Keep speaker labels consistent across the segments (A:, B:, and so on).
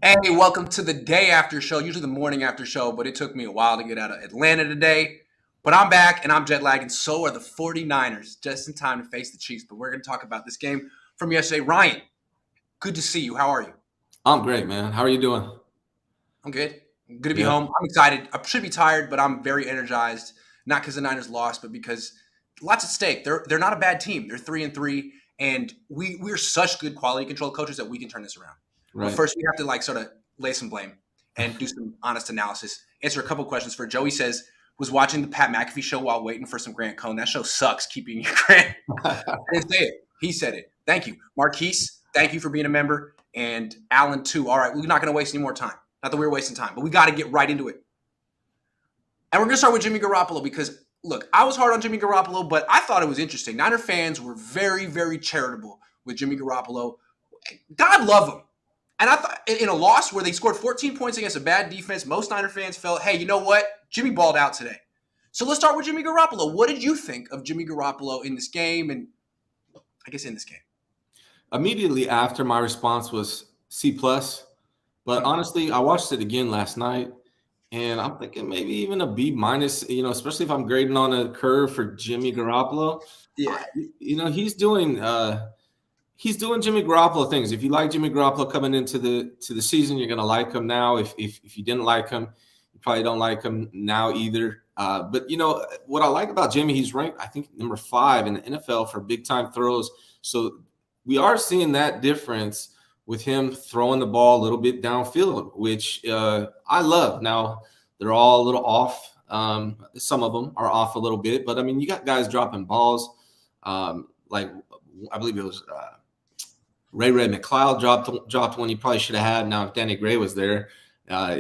A: Hey, welcome to the day after show, usually the morning after show, but it took me a while to get out of Atlanta today. But I'm back and I'm jet lagged, and so are the 49ers, just in time to face the Chiefs. But we're going to talk about this game from yesterday. Ryan, good to see you. How are you?
B: I'm great, man. How are you doing?
A: I'm good. I'm good to be
B: Yeah.
A: home. I'm excited. I should be tired, but I'm very energized. Not because the Niners lost, but because lots at stake. They're not a bad team. They're 3-3, and we're such good quality control coaches that we can turn this around. But
B: Right.
A: first, we have to sort of lay some blame and do some honest analysis. Answer a couple questions. For Joey says was watching the Pat McAfee show while waiting for some Grant Cohn. That show sucks. Keeping your Grant. I didn't say it. He said it. Thank you, Marquise. Thank you for being a member, and Alan too. All right, we're not going to waste any more time. Not that we were wasting time, but we got to get right into it. And we're going to start with Jimmy Garoppolo because, look, I was hard on Jimmy Garoppolo, but I thought it was interesting. Niner fans were very, very charitable with Jimmy Garoppolo. God love him. And I thought in a loss where they scored 14 points against a bad defense, most Niner fans felt, hey, you know what? Jimmy balled out today. So let's start with Jimmy Garoppolo. What did you think of Jimmy Garoppolo in this game? And I guess in this game.
B: Immediately after, my response was C plus. But
A: Hmm.
B: honestly, I watched it again last night, and I'm thinking maybe even a B minus. Especially if I'm grading on a curve for Jimmy Garoppolo.
A: Yeah.
B: He's doing Jimmy Garoppolo things. If you like Jimmy Garoppolo coming into the season, you're gonna like him now. If you didn't like him, you probably don't like him now either. But what I like about Jimmy, he's ranked I think number 5 in the NFL for big time throws. So we are seeing that difference with him throwing the ball a little bit downfield, which I love. Now they're all a little off. Some of them are off a little bit, but I mean, you got guys dropping balls. Like I believe it was Ray McLeod dropped one he probably should have had. Now, if Danny Gray was there, uh,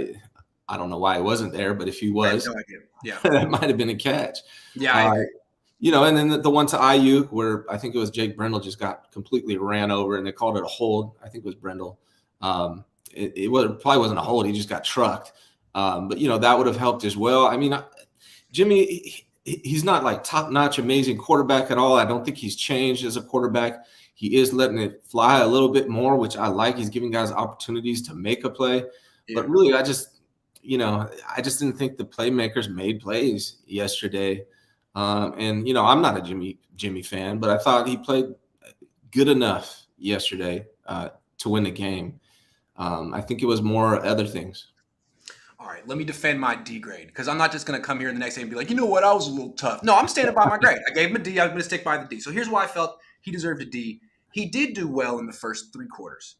B: I don't know why he wasn't there, but if he
A: I have
B: was,
A: no idea. Yeah.
B: that might have been a catch.
A: Yeah, I
B: Uh,
A: agree.
B: and then the one to Aiyuk where I think it was Jake Brendel just got completely ran over and they called it a hold. I think it was Brendel. Probably wasn't a hold. He just got trucked. But that would have helped as well. I mean, Jimmy, he's not like top notch, amazing quarterback at all. I don't think he's changed as a quarterback. He is letting it fly a little bit more, which I like. He's giving guys opportunities to make a play.
A: Yeah.
B: But really, I just didn't think the playmakers made plays yesterday. And I'm not a Jimmy fan, but I thought he played good enough yesterday to win the game. I think it was more other things.
A: All right, let me defend my D grade because I'm not just going to come here in the next day and be like, you know what, I was a little tough. No, I'm standing by my grade. I gave him a D. I'm going to stick by the D. So here's why I felt he deserved a D. He did do well in the first 3 quarters.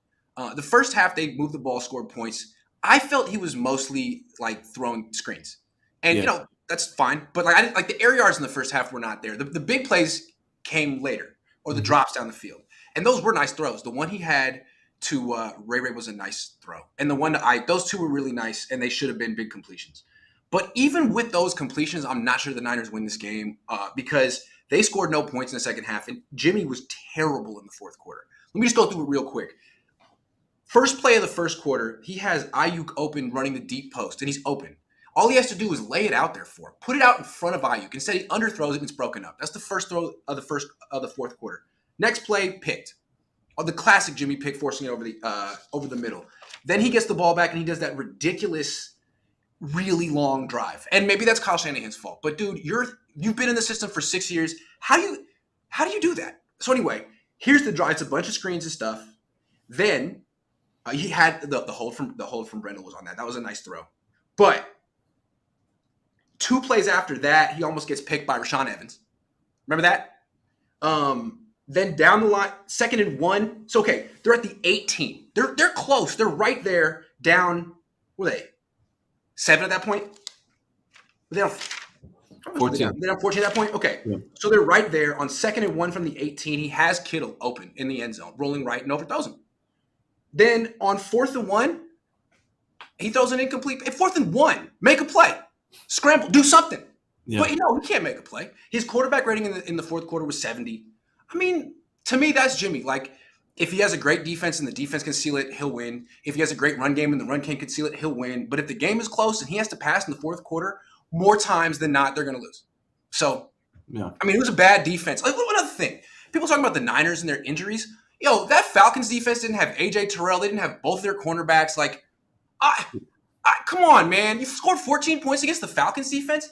A: The first half, they moved the ball, scored points. I felt he was mostly like throwing screens, and
B: Yeah.
A: that's fine. But like I didn't, like the air yards in the first half were not there. The big plays came later, or the
B: Mhm.
A: drops down the field, and those were nice throws. The one he had to Ray was a nice throw, and the one to those two were really nice, and they should have been big completions. But even with those completions, I'm not sure the Niners win this game because they scored no points in the second half, and Jimmy was terrible in the fourth quarter. Let me just go through it real quick. First play of the first quarter, he has Aiyuk open running the deep post, and he's open. All he has to do is lay it out there for him. Put it out in front of Aiyuk. Instead, he underthrows it and it's broken up. That's the first throw of the fourth quarter. Next play, picked. The classic Jimmy pick, forcing it over the middle. Then he gets the ball back and he does that ridiculous, really long drive. And maybe that's Kyle Shanahan's fault. But dude, you've been in the system for 6 years. How do you do that? So anyway, here's the drive. It's a bunch of screens and stuff. Then he had the hold from Brendel was on that. That was a nice throw. But 2 plays after that, he almost gets picked by Rashaan Evans. Remember that? Then down the line, 2nd and 1. So okay, they're at the 18. They're close. They're right there. Down. Were they 7 at that point? Were they down, how much were they
B: 14.
A: down? They're down 14 at that point. Okay,
B: Yeah.
A: so they're right there on 2nd and 1 from the 18. He has Kittle open in the end zone, rolling right and overthrows him. Then on 4th and 1, he throws an incomplete. At 4th and 1, make a play, scramble, do something.
B: Yeah.
A: But he can't make a play. His quarterback rating in the fourth quarter was 70. I mean, to me, that's Jimmy. Like, if he has a great defense and the defense can seal it, he'll win. If he has a great run game and the run game can seal it, he'll win. But if the game is close and he has to pass in the fourth quarter, more times than not, they're going to lose. So,
B: Yeah.
A: I mean, it was a bad defense. Like, one other thing. People talking about the Niners and their injuries. That Falcons defense didn't have A.J. Terrell. They didn't have both their cornerbacks. Like, I, come on, man. You scored 14 points against the Falcons defense,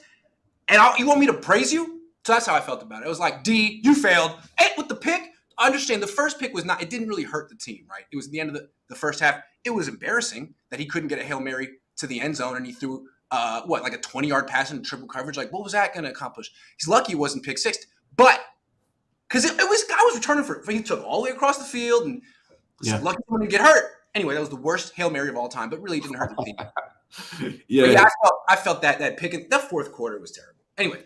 A: and you want me to praise you? So that's how I felt about it. It was like, D, you failed. And with the pick, I understand the first pick was not, it didn't really hurt the team, right? It was at the end of the first half. It was embarrassing that he couldn't get a Hail Mary to the end zone and he threw, like a 20-yard pass in triple coverage. Like, what was that going to accomplish? He's lucky it wasn't pick six. But, because I was returning he took all the way across the field and was lucky someone didn't get hurt. Anyway, that was the worst Hail Mary of all time, but really didn't hurt the team. yeah, I felt that pick in that fourth quarter was terrible. Anyway.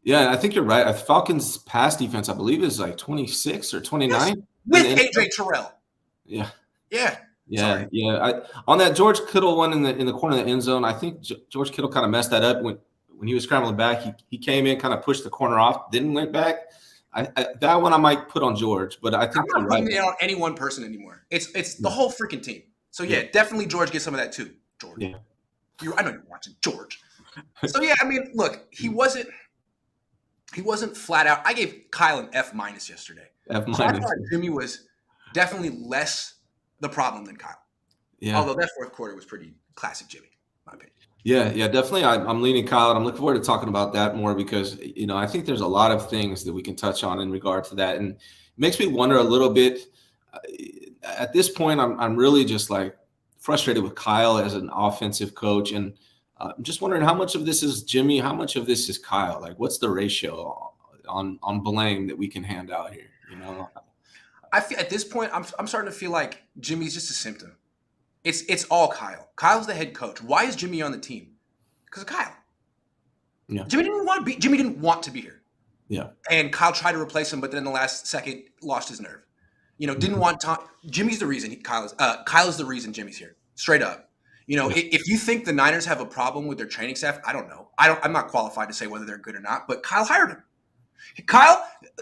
B: Yeah, I think you're right. Falcons pass defense, I believe, is like 26 or 29.
A: Yes, with AJ Terrell.
B: Yeah.
A: Yeah.
B: Yeah. Yeah. On that George Kittle one in the corner of the end zone, I think George Kittle kind of messed that up when he was scrambling back. He came in, kind of pushed the corner off, didn't went back. That one I might put on George, but I think
A: I'm not putting it on any one person anymore. It's the whole freaking team. So yeah, definitely George gets some of that too. George. Yeah. I know you're watching George. So yeah, I mean, look, he wasn't flat out. I gave Kyle an F- yesterday.
B: F-.
A: So I thought Jimmy was definitely less the problem than Kyle. Yeah. Although that fourth quarter was pretty classic Jimmy, in my opinion.
B: Yeah, definitely. I'm leaning Kyle, and I'm looking forward to talking about that more because, I think there's a lot of things that we can touch on in regard to that. And it makes me wonder a little bit. At this point, I'm really just like frustrated with Kyle as an offensive coach. And I'm just wondering how much of this is Jimmy, how much of this is Kyle? Like, what's the ratio on blame that we can hand out here?
A: I feel at this point, I'm starting to feel like Jimmy's just a symptom. It's all Kyle. Kyle's the head coach. Why is Jimmy on the team? Because of Kyle.
B: Yeah.
A: Jimmy didn't want to be here.
B: Yeah.
A: And Kyle tried to replace him, but then in the last second lost his nerve. Didn't want Tom. Jimmy's the reason Kyle is the reason Jimmy's here. Straight up. If you think the Niners have a problem with their training staff, I don't know. I'm not qualified to say whether they're good or not, but Kyle hired him.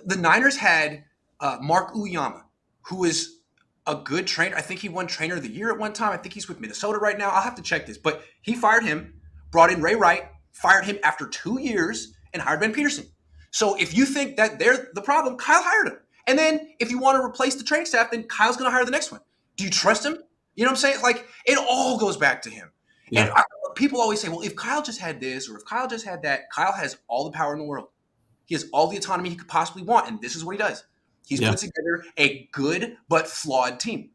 A: The Niners had Mark Uyama, who is a good trainer. I think he won Trainer of the Year at one time. I think he's with Minnesota right now. I'll have to check this. But he fired him, brought in Ray Wright, fired him after 2 years, and hired Ben Peterson. So if you think that they're the problem, Kyle hired him. And then if you want to replace the training staff, then Kyle's going to hire the next one. Do you trust him? You know what I'm saying? Like, it all goes back to him. Yeah. And people always say, well, if Kyle just had this or if Kyle just had that, Kyle has all the power in the world. He has all the autonomy he could possibly want, and this is what he does. He's put together a good but flawed team.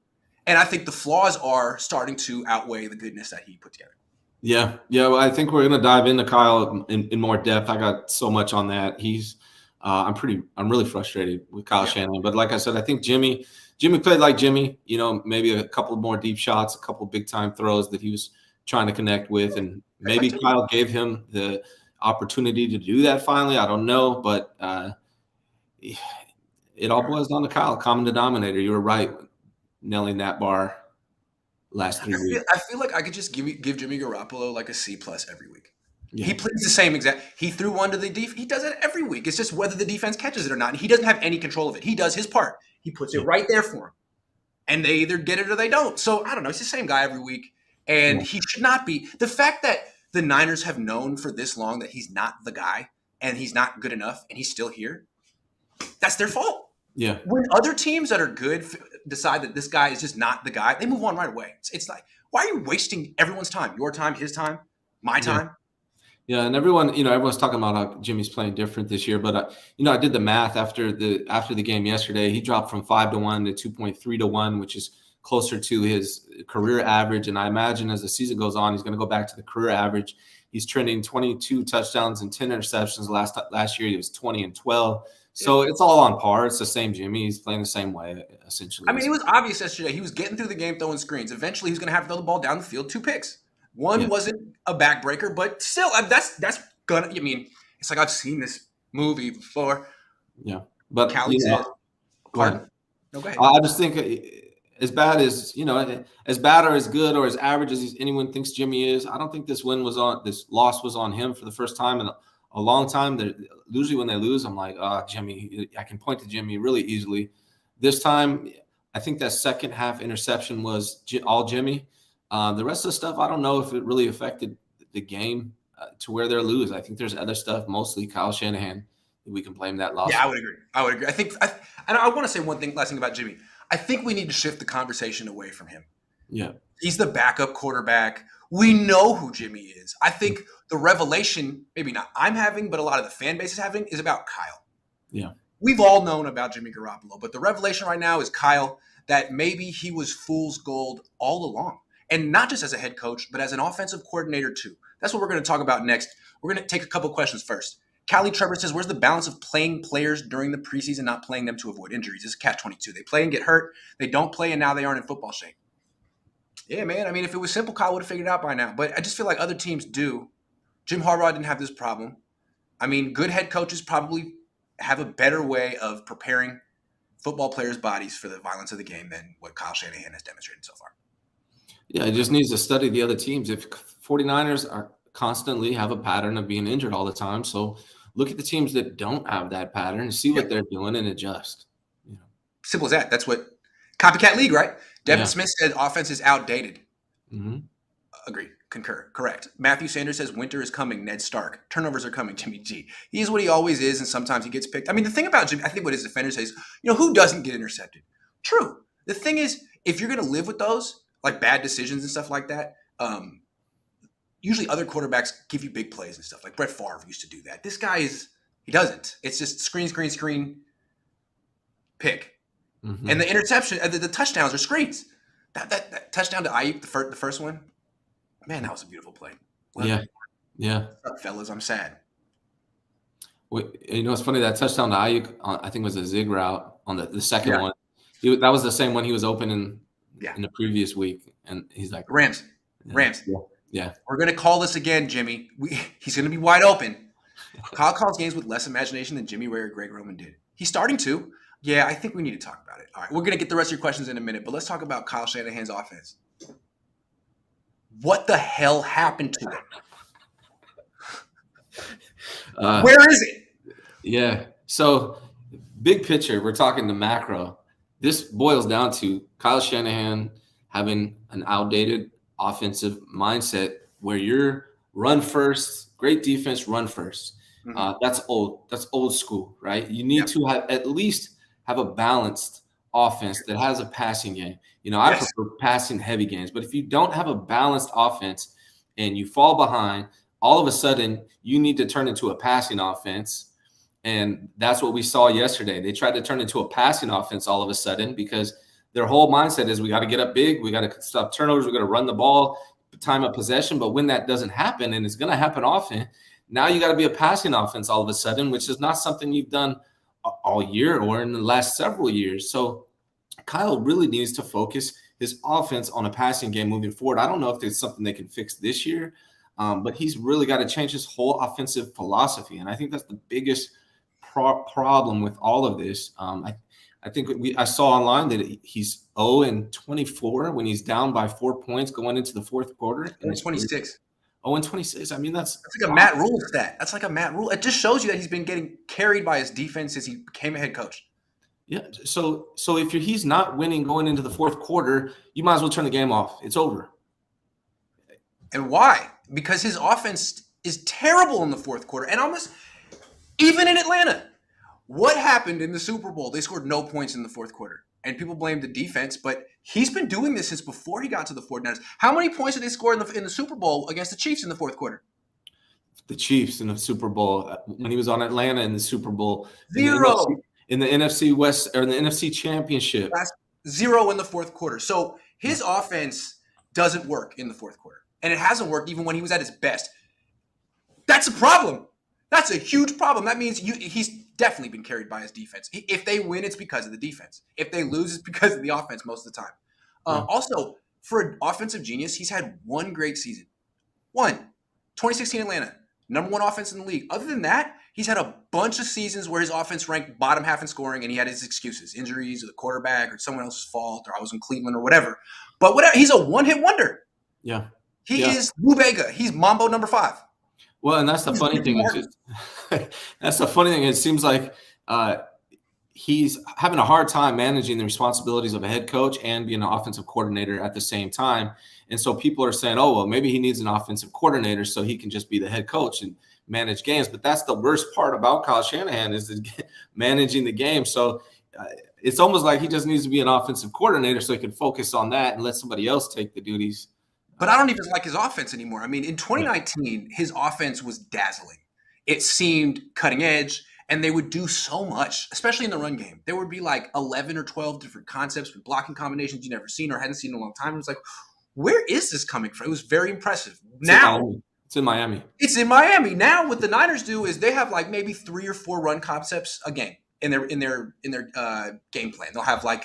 A: And I think the flaws are starting to outweigh the goodness that he put together.
B: Yeah. Well, I think we're going to dive into Kyle in more depth. I got so much on that. I'm really frustrated with Kyle Shanahan. But like I said, I think Jimmy played like Jimmy, maybe a couple more deep shots, a couple big time throws that he was trying to connect with. And maybe Kyle gave him the opportunity to do that finally. I don't know. But it all boils down to Kyle, common denominator. You were right, nailing that bar last 3 weeks.
A: I feel like I could just give Jimmy Garoppolo like a C+ every week. Yeah. He plays the same exact. He threw one to the defense. He does it every week. It's just whether the defense catches it or not. And he doesn't have any control of it. He does his part. He puts it right there for him. And they either get it or they don't. So I don't know. It's the same guy every week. And he should not be. The fact that the Niners have known for this long that he's not the guy and he's not good enough and he's still here, that's their fault.
B: Yeah.
A: When other teams that are good decide that this guy is just not the guy, they move on right away. It's like, why are you wasting everyone's time? Your time, his time, my time?
B: Yeah, and everyone's talking about how Jimmy's playing different this year, but I did the math after the game yesterday. He dropped from 5-1 to 2.3-1, which is closer to his career average. And I imagine as the season goes on, he's going to go back to the career average. He's trending 22 touchdowns and 10 interceptions. Last year he was 20 and 12. So it's all on par. It's the same Jimmy. He's playing the same way, essentially.
A: I mean, it was obvious yesterday. He was getting through the game, throwing screens. Eventually, he's going to have to throw the ball down the field, 2 picks. One wasn't a backbreaker, but still, that's gonna. I mean, it's like I've seen this movie before.
B: Yeah, but
A: pardon? No, go ahead.
B: I just think as bad as as bad or as good or as average as anyone thinks Jimmy is, I don't think this loss was on him for the first time in a long time. Usually when they lose, I'm like, Jimmy. I can point to Jimmy really easily. This time, I think that second half interception was all Jimmy. The rest of the stuff, I don't know if it really affected the game to where they're lose. I think there's other stuff, mostly Kyle Shanahan, that we can blame that loss.
A: Yeah, I would agree. I think, and I want to say last thing about Jimmy. I think we need to shift the conversation away from him.
B: Yeah.
A: He's the backup quarterback. We know who Jimmy is. I think the revelation, maybe not I'm having, but a lot of the fan base is having, is about Kyle.
B: Yeah.
A: We've all known about Jimmy Garoppolo, but the revelation right now is Kyle, that maybe he was fool's gold all along. And not just as a head coach, but as an offensive coordinator too. That's what we're going to talk about next. We're going to take a couple questions first. Callie Trevor says, where's the balance of playing players during the preseason, not playing them to avoid injuries? This is catch-22. They play and get hurt. They don't play, and now they aren't in football shape. Yeah, man. I mean, if it was simple, Kyle would have figured it out by now. But I just feel like other teams do. Jim Harbaugh didn't have this problem. I mean, good head coaches probably have a better way of preparing football players' bodies for the violence of the game than what Kyle Shanahan has demonstrated so far.
B: Yeah, it just needs to study the other teams. If 49ers are constantly have a pattern of being injured all the time, so look at the teams that don't have that pattern and see what they're doing and adjust.
A: Simple as that. That's what copycat league, right? Devin Smith said offense is outdated.
B: Mm-hmm.
A: Agreed. Concur. Correct. Matthew Sanders says winter is coming. Ned Stark. Turnovers are coming. Jimmy G. He's what he always is, and sometimes he gets picked. I mean, the thing about Jimmy, I think what his defender says, who doesn't get intercepted? True. The thing is, if you're going to live with those, like bad decisions and stuff like that, usually other quarterbacks give you big plays and stuff. Like Brett Favre used to do that. This guy he doesn't. It's just screen, pick. Mm-hmm. And the interception, the touchdowns are screens. That touchdown to Aiyuk, the first one, man, that was a beautiful play.
B: Yeah.
A: What's up, fellas? I'm sad.
B: It's funny, that touchdown to Aiyuk, I think was a zig route on the second one. That was the same one he was open in the previous week, and he's like
A: Rams.
B: Yeah.
A: We're gonna call this again, Jimmy. He's gonna be wide open. Kyle calls games with less imagination than Jimmy Ray or Greg Roman did. He's starting to. Yeah, I think we need to talk about it. All right, we're going to get the rest of your questions in a minute, but let's talk about Kyle Shanahan's offense. What the hell happened to it? Where is it?
B: Yeah, so big picture, we're talking the macro. This boils down to Kyle Shanahan having an outdated offensive mindset where you're run first, great defense, run first. Mm-hmm. That's old school, right? You need to have at least have a balanced offense that has a passing game. I prefer passing heavy games, but if you don't have a balanced offense and you fall behind, all of a sudden you need to turn into a passing offense. And that's what we saw yesterday. They tried to turn into a passing offense all of a sudden because their whole mindset is we got to get up big. We got to stop turnovers. We got to run the ball, time of possession. But when that doesn't happen, and it's going to happen often, now you got to be a passing offense all of a sudden, which is not something you've done all year or in the last several years. So Kyle really needs to focus his offense on a passing game moving forward. I don't know if there's something they can fix this year, but he's really got to change his whole offensive philosophy. And I think that's the biggest problem with all of this. I think I saw online that he's 0-24 when he's down by 4 points going into the fourth quarter.
A: And 26.
B: 0-26. I mean, that's
A: like a Matt Rule stat. That's like a Matt Rule. It just shows you that he's been getting carried by his defense since he became a head coach.
B: Yeah. So if he's not winning going into the fourth quarter, you might as well turn the game off. It's over.
A: And why? Because his offense is terrible in the fourth quarter, and almost even in Atlanta. What happened in the Super Bowl? They scored no points in the fourth quarter. And people blame the defense, but he's been doing this since before he got to the 49ers. How many points did they score in the Super Bowl against the Chiefs in the fourth quarter?
B: The Chiefs in the Super Bowl, when he was on Atlanta in the Super Bowl.
A: 0.
B: In the NFC West or in the NFC Championship.
A: That's 0 in the fourth quarter. So his offense doesn't work in the fourth quarter. And it hasn't worked even when he was at his best. That's a problem. That's a huge problem. That means he's definitely been carried by his defense. If they win, it's because of the defense. If they lose, it's because of the offense most of the time. Also, for an offensive genius, he's had one great season. 2016 Atlanta, number 1 offense in the league. Other than that, he's had a bunch of seasons where his offense ranked bottom half in scoring, and he had his excuses, injuries, or the quarterback, or someone else's fault, or I was in Cleveland, or whatever. But he's a one-hit wonder.
B: Yeah.
A: He is Lou Bega. He's Mambo number 5.
B: Well, and that's the funny thing. That's the funny thing. It seems like he's having a hard time managing the responsibilities of a head coach and being an offensive coordinator at the same time. And so people are saying, oh, well, maybe he needs an offensive coordinator so he can just be the head coach and manage games. But that's the worst part about Kyle Shanahan is managing the game. So It's almost like he just needs to be an offensive coordinator so he can focus on that and let somebody else take the duties.
A: But I don't even like his offense anymore. I mean, in
B: Yeah.
A: 2019, his offense was dazzling. It seemed cutting edge, and they would do so much, especially in the run game. There would be like 11 or 12 different concepts with blocking combinations you never seen or hadn't seen in a long time. It was like, where is this coming from? It was very impressive. Now,
B: It's in Miami.
A: it's in Miami. Now, what the Niners do is they have like maybe 3 or 4 run concepts a game in their game plan. They'll have like,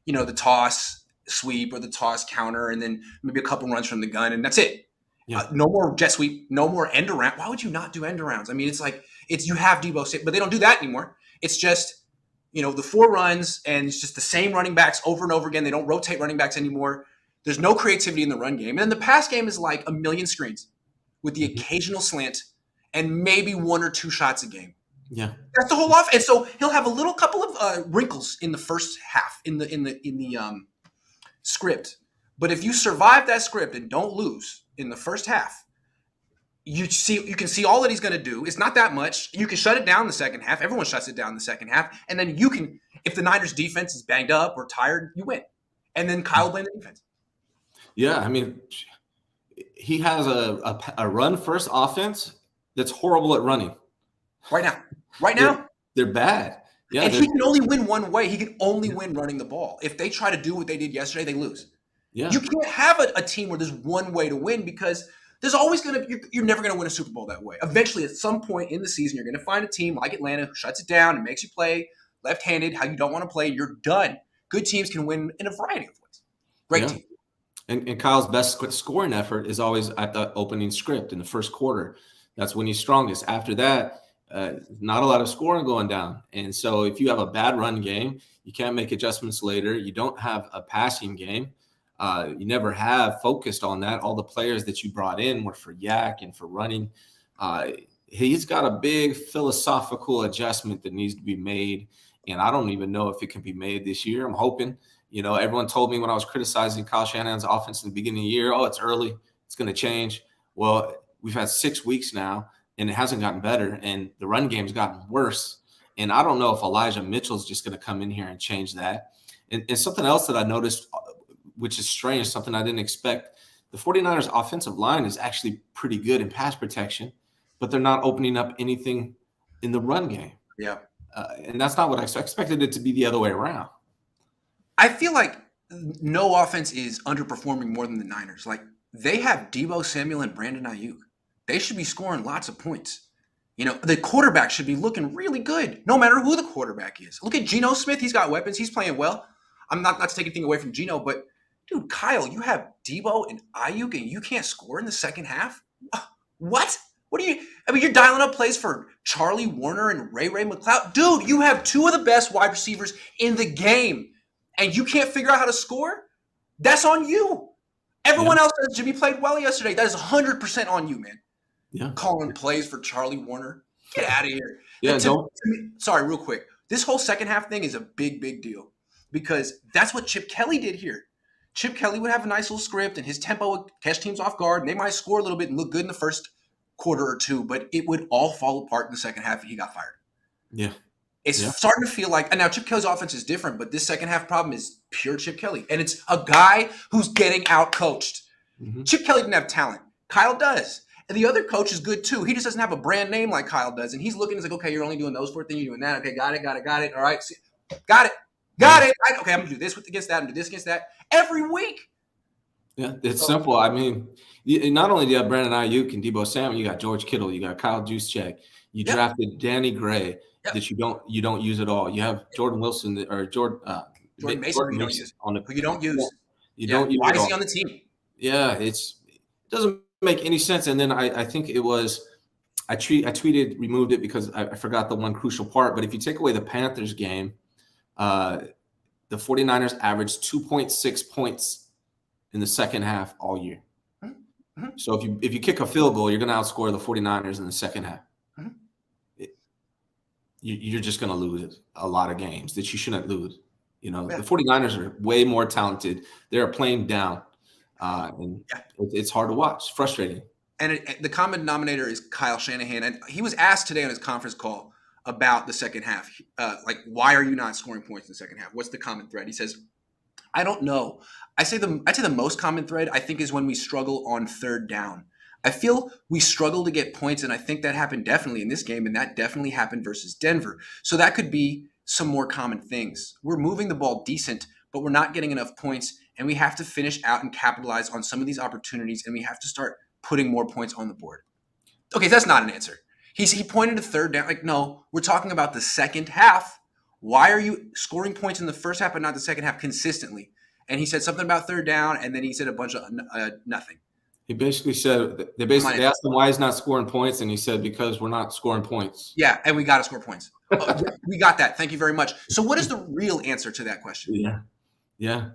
A: the toss sweep or the toss counter, and then maybe a couple runs from the gun, and that's it.
B: Yeah.
A: No more jet sweep, no more end around. Why would you not do end arounds? I mean, it's you have Debo, but they don't do that anymore. It's just the 4 runs, and it's just the same running backs over and over again. They don't rotate running backs anymore. There's no creativity in the run game, and then the pass game is like a million screens with the occasional slant and maybe 1 or 2 shots a game.
B: Yeah,
A: that's the whole offense. And so he'll have a little couple of wrinkles in the first half in the script. But if you survive that script and don't lose in the first half, you can see all that he's going to do. It's not that much. You can shut it down in the second half. Everyone shuts it down in the second half, and then you can, if the Niners defense is banged up or tired, you win. And then Kyle will blame the defense.
B: Yeah, I mean, he has a run first offense that's horrible at running.
A: Right now,
B: they're bad. Yeah,
A: and he can only win one way. He can only win running the ball. If they try to do what they did yesterday, they lose.
B: Yeah,
A: you can't have a team where there's one way to win, because there's always you're never gonna win a Super Bowl that way. Eventually, at some point in the season, you're gonna find a team like Atlanta who shuts it down and makes you play left-handed how you don't want to play. You're done. Good teams can win in a variety of ways. Great team.
B: And Kyle's best scoring effort is always at the opening script in the first quarter. That's when he's strongest. After that, not a lot of scoring going down. And so if you have a bad run game, you can't make adjustments later. You don't have a passing game. You never have focused on that. All the players that you brought in were for yak and for running. He's got a big philosophical adjustment that needs to be made. And I don't even know if it can be made this year. I'm hoping. Everyone told me when I was criticizing Kyle Shanahan's offense in the beginning of the year, it's early, it's going to change. Well, we've had 6 weeks now, and it hasn't gotten better, and the run game's gotten worse. And I don't know if Elijah Mitchell's just going to come in here and change that. And something else that I noticed, which is strange, something I didn't expect, the 49ers offensive line is actually pretty good in pass protection, but they're not opening up anything in the run game.
A: Yeah.
B: And that's not what I expected it to be the other way around.
A: I feel like no offense is underperforming more than the Niners. Like, they have Debo Samuel and Brandon Aiyuk. They should be scoring lots of points. The quarterback should be looking really good, no matter who the quarterback is. Look at Geno Smith. He's got weapons. He's playing well. I'm not to take anything away from Geno, but, dude, Kyle, you have Debo and Aiyuk, and you can't score in the second half? What? You're dialing up plays for Charlie Warner and Ray McCloud. Dude, you have 2 of the best wide receivers in the game, and you can't figure out how to score? That's on you. Everyone else says Jimmy played well yesterday. That is 100% on you, man.
B: Yeah.
A: Calling plays for Charlie Warner. Get out of here.
B: Yeah,
A: sorry, real quick. This whole second half thing is a big, big deal, because that's what Chip Kelly did here. Chip Kelly would have a nice little script, and his tempo would catch teams off guard, and they might score a little bit and look good in the first quarter or 2, but it would all fall apart in the second half, and he got fired.
B: Yeah.
A: It's starting to feel like, and now Chip Kelly's offense is different, but this second half problem is pure Chip Kelly. And it's a guy who's getting out coached. Mm-hmm. Chip Kelly didn't have talent. Kyle does. And the other coach is good too. He just doesn't have a brand name like Kyle does. And he's looking, he's like, okay, you're only doing those 4 things, you're doing that. Okay, got it. All right. Got it. Okay, I'm going to do this against that and do this against that every week.
B: Yeah, it's simple. I mean, not only do you have Brandon Aiyuk and Debo Samuel, you got George Kittle, you got Kyle Juszczyk, you drafted Danny Gray that you don't use at all. You have Jordan Wilson or Jordan Mason
A: on the who you don't use.
B: You don't use.
A: Why is he on the team?
B: Yeah, it doesn't make any sense. And then I think it was I tweeted, removed it because I forgot the one crucial part. But if you take away the Panthers game, the 49ers averaged 2.6 points in the second half all year. Mm-hmm. So if you kick a field goal, you're going to outscore the 49ers in the second half. Mm-hmm. You're just going to lose a lot of games that you shouldn't lose. The 49ers are way more talented. They're playing down, and it's hard to watch. It's frustrating.
A: And the common denominator is Kyle Shanahan. And he was asked today on his conference call about the second half. Like, why are you not scoring points in the second half? What's the common thread? He says, I don't know. I'd say the most common thread I think is when we struggle on third down. I feel we struggle to get points, and I think that happened definitely in this game, and that definitely happened versus Denver. So that could be some more common things. We're moving the ball decent, but we're not getting enough points, and we have to finish out and capitalize on some of these opportunities, and we have to start putting more points on the board. Okay, that's not an answer. He pointed to third down. Like, no, we're talking about the second half. Why are you scoring points in the first half but not the second half consistently? And he said something about third down, and then he said a bunch of nothing.
B: He basically said they asked him why he's not scoring points, and he said because we're not scoring points.
A: Yeah, and we got to score points. We got that. Thank you very much. So, what is the real answer to that question?
B: Yeah.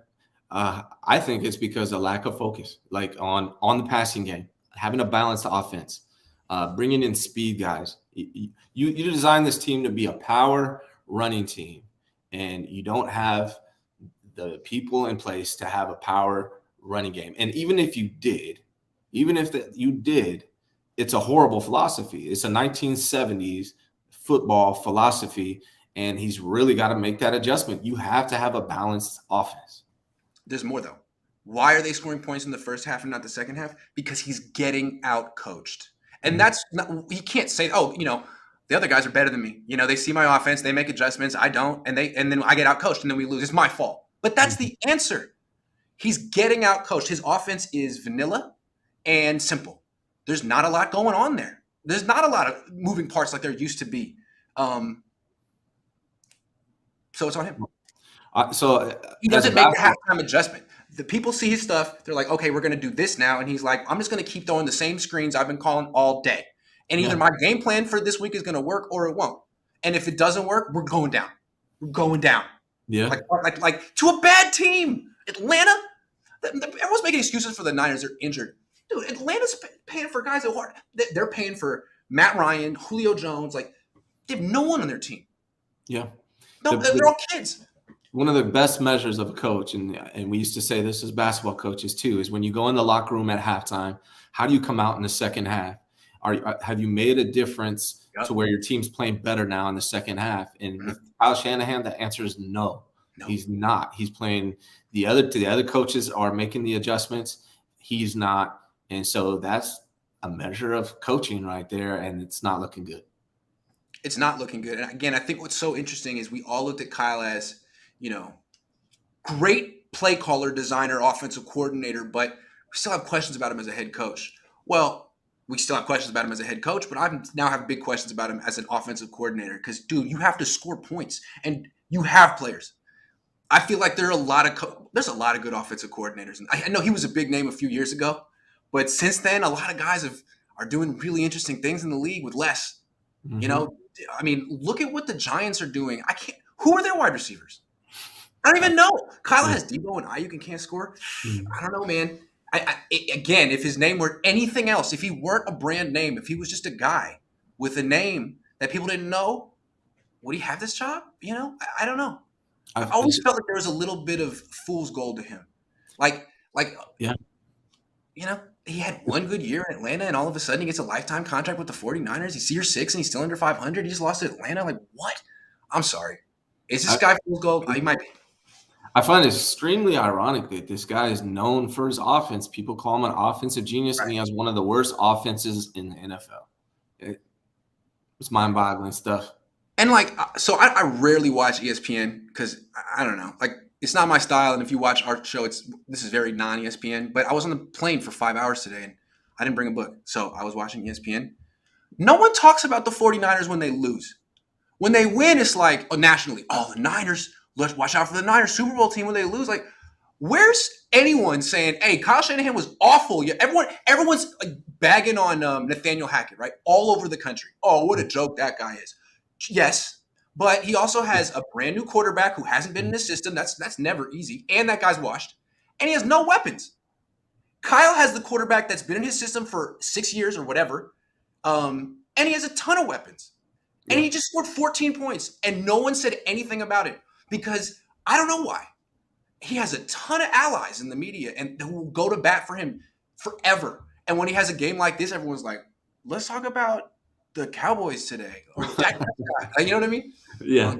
B: I think it's because of lack of focus, like on the passing game, having a balanced offense, bringing in speed guys. You design this team to be a power running team, and you don't have the people in place to have a power running game. And even if you did, it's a horrible philosophy. It's a 1970s football philosophy, and he's really got to make that adjustment. You have to have a balanced offense.
A: There's more, though. Why are they scoring points in the first half and not the second half? Because he's getting out coached. And that's not, he can't say, oh, the other guys are better than me. They see my offense, they make adjustments, I don't, and then I get out coached and then we lose. It's my fault. But that's the answer. He's getting out coached. His offense is vanilla and simple. There's not a lot going on there. There's not a lot of moving parts like there used to be. So it's on him. He doesn't make a halftime adjustment. The people see his stuff. They're like, okay, we're going to do this now. And he's like, I'm just going to keep throwing the same screens I've been calling all day. And either my game plan for this week is going to work or it won't. And if it doesn't work, we're going down. We're going down.
B: Yeah.
A: Like to a bad team. Atlanta, everyone's making excuses for the Niners. They're injured. Dude, Atlanta's paying for guys that are they're paying for Matt Ryan, Julio Jones. Like, they have no one on their team.
B: Yeah.
A: No, they're all kids.
B: One of the best measures of a coach, and we used to say this as basketball coaches too, is when you go in the locker room at halftime, how do you come out in the second half? Have you made a difference to where your team's playing better now in the second half? And with Kyle Shanahan, the answer is no. He's not. He's playing the other coaches are making the adjustments. He's not. And so that's a measure of coaching right there, and it's not looking good.
A: It's not looking good. And again, I think what's so interesting is we all looked at Kyle as, great play caller, designer, offensive coordinator, but we still have questions about him as a head coach. Well, we still have questions about him as a head coach, but I now have big questions about him as an offensive coordinator because, dude, you have to score points, and you have players. I feel like there's a lot of good offensive coordinators. And I know he was a big name a few years ago, but since then, a lot of guys are doing really interesting things in the league with less. Mm-hmm. Look at what the Giants are doing. Who are their wide receivers? I don't even know. Kyle has Debo and Aiyuk and can't score. I don't know, man. Again, if his name were anything else, if he weren't a brand name, if he was just a guy with a name that people didn't know, would he have this job? I don't know. I always felt like there was a little bit of fool's gold to him. He had one good year in Atlanta, and all of a sudden he gets a lifetime contract with the 49ers. He's year 6, and he's still under 500. He just lost to Atlanta. Like, what? I'm sorry. Is this guy fool's gold? He might be.
B: I find it extremely ironic that this guy is known for his offense. People call him an offensive genius, and he has one of the worst offenses in the NFL. It's mind-boggling stuff.
A: And I rarely watch ESPN because I don't know. It's not my style. And if you watch our show, this is very non-ESPN. But I was on the plane for 5 hours today, and I didn't bring a book. So I was watching ESPN. No one talks about the 49ers when they lose. When they win, it's like, nationally, the Niners, let's watch out for the Niners Super Bowl team when they lose. Like, where's anyone saying, hey, Kyle Shanahan was awful? Yeah, everyone's bagging on Nathaniel Hackett, right? All over the country. Oh, what a joke that guy is. Yes, but he also has a brand new quarterback who hasn't been in his system. That's never easy. And that guy's washed. And he has no weapons. Kyle has the quarterback that's been in his system for 6 years or whatever. And he has a ton of weapons. And he just scored 14 points. And no one said anything about it. Because I don't know why. He has a ton of allies in the media and who will go to bat for him forever. And when he has a game like this, everyone's like, let's talk about the Cowboys today, or Dak Prescott. You know what I mean?
B: Yeah.